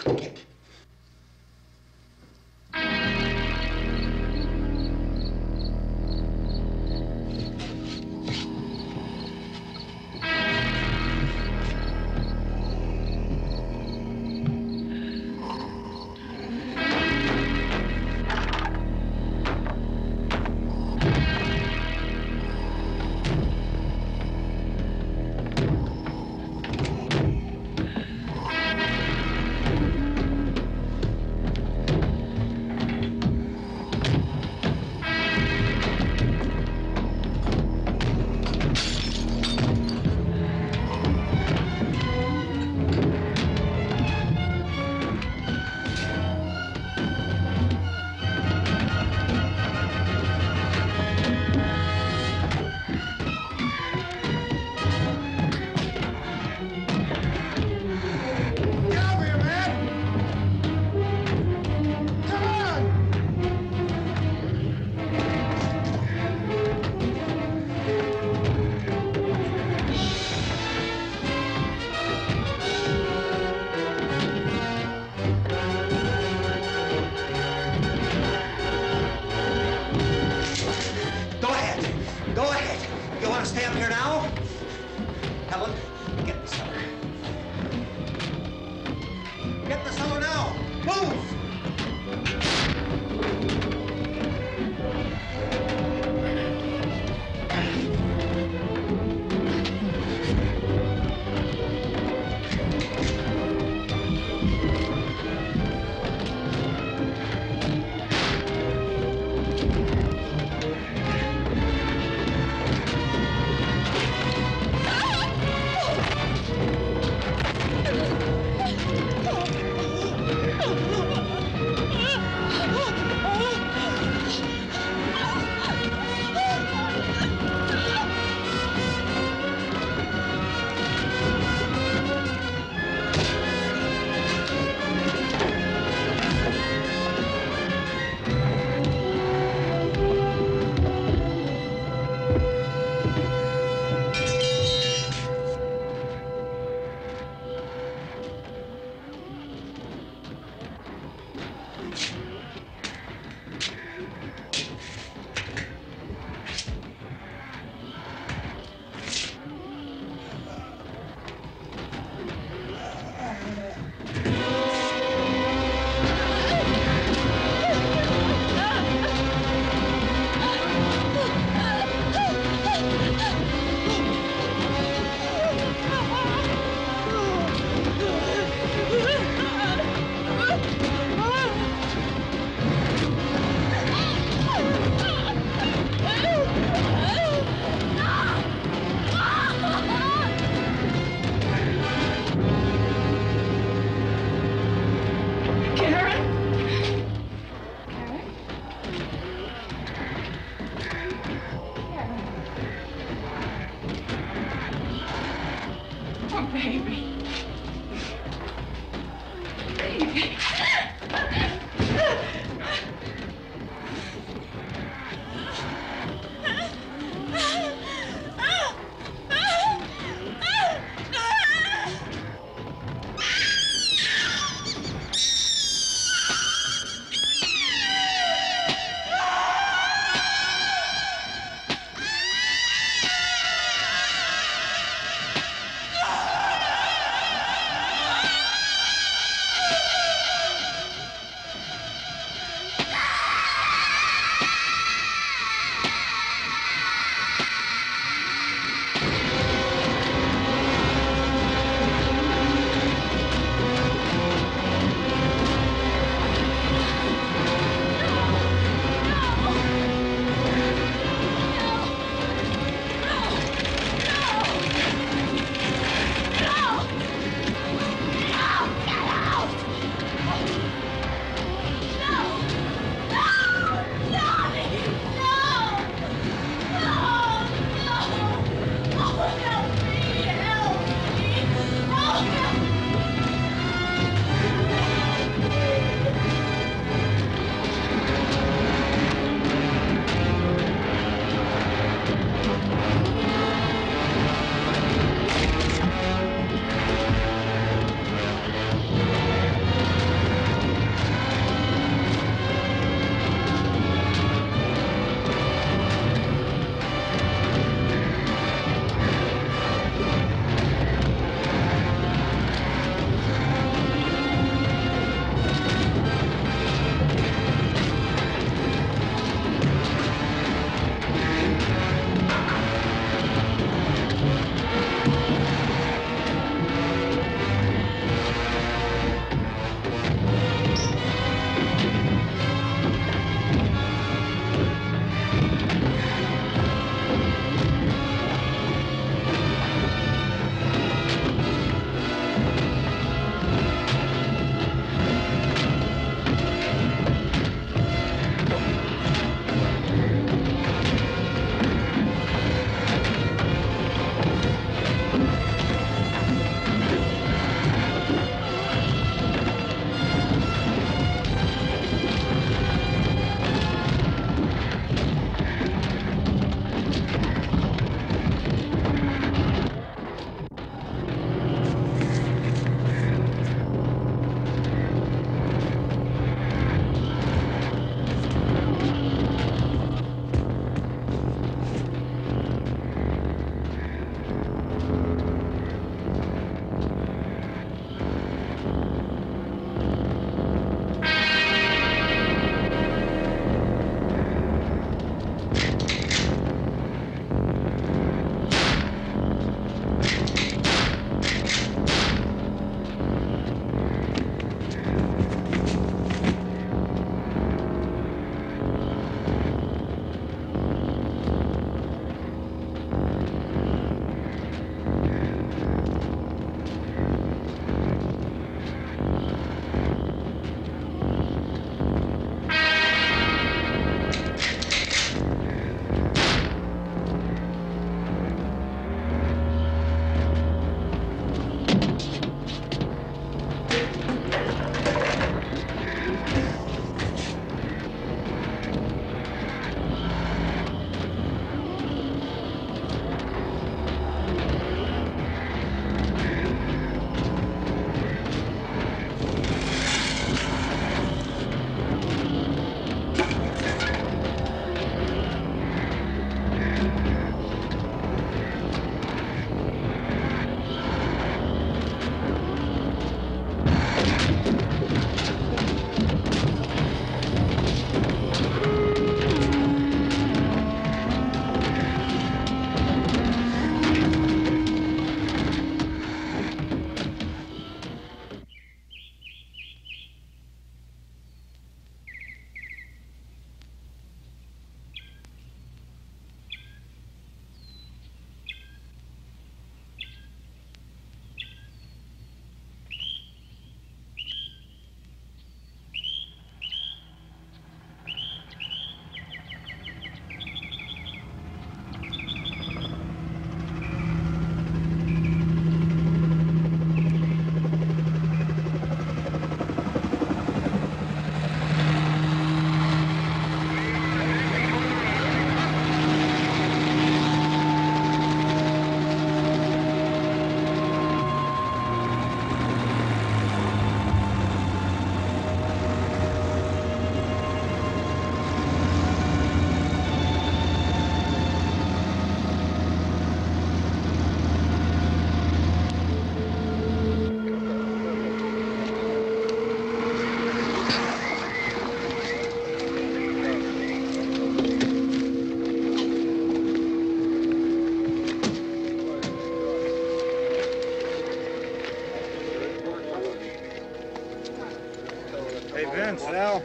Vince, Al,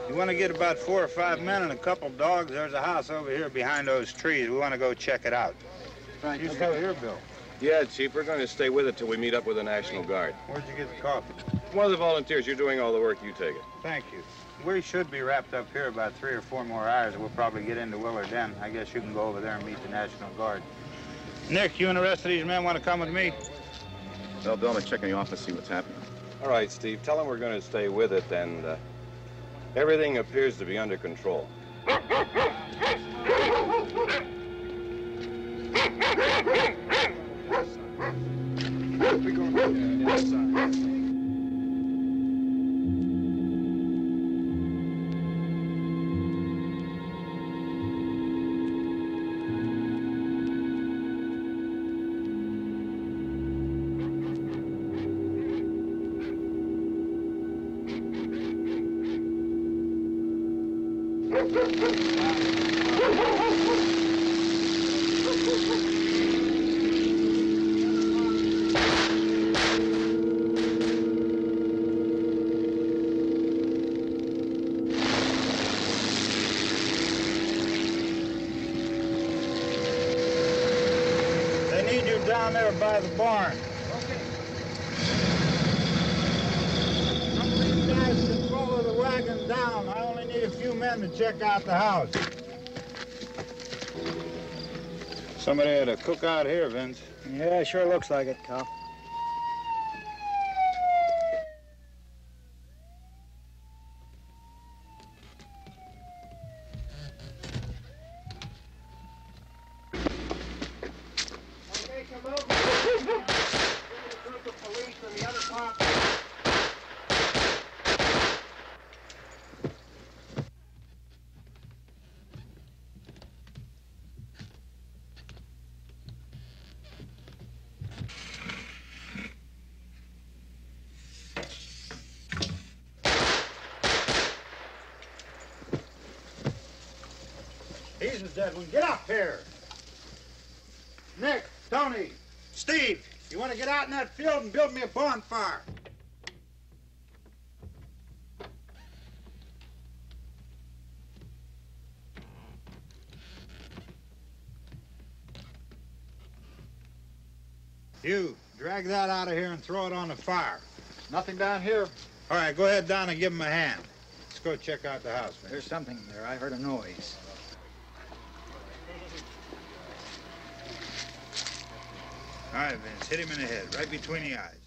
you want to get about 4 or 5 men and a couple dogs? There's a house over here behind those trees. We want to go check it out. Right. You still here, Bill? Yeah, Chief, we're going to stay with it till we meet up with the National Guard. Where'd you get the coffee? One of the volunteers, you're doing all the work, you take it. Thank you. We should be wrapped up here about 3 or 4 more hours. We'll probably get into Willard Den. I guess you can go over there and meet the National Guard. Nick, you and the rest of these men want to come with me? Well, Bill, I'm gonna check in the office, see what's happening. All right, Steve, tell them we're going to stay with it, and everything appears to be under control. Down there by the barn. Okay. Some of these guys can follow the wagon down. I only need a few men to check out the house. Somebody had a cookout here, Vince. Yeah, sure looks like it, Cal. He's the dead one. Get up here. Nick, Tony, Steve, you want to get out in that field and build me a bonfire? You, drag that out of here and throw it on the fire. Nothing down here. All right, go ahead down and give him a hand. Let's go check out the house, man. There's something there. I heard a noise. All right, Vince, hit him in the head, right between the eyes.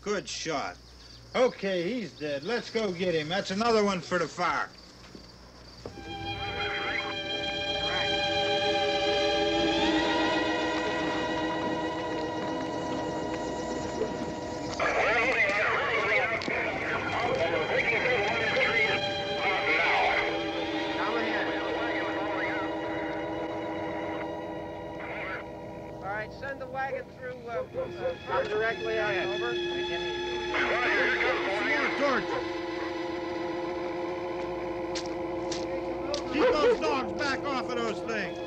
Good shot. Okay, he's dead. Let's go get him. That's another one for the fire. Send the wagon through directly out. Over. More torches. Keep those dogs back off of those things.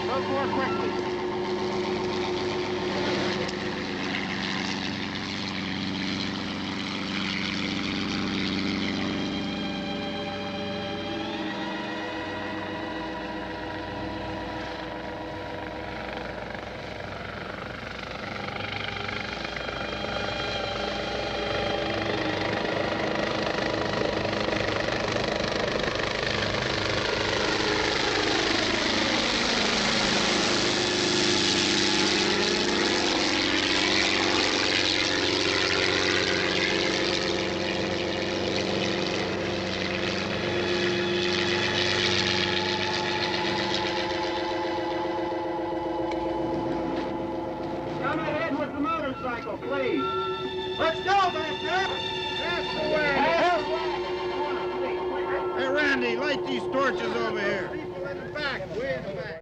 Go more quickly. Please. Let's go back there. That's the way. Hey, Randy, light these torches over here. People in the back, way in the back.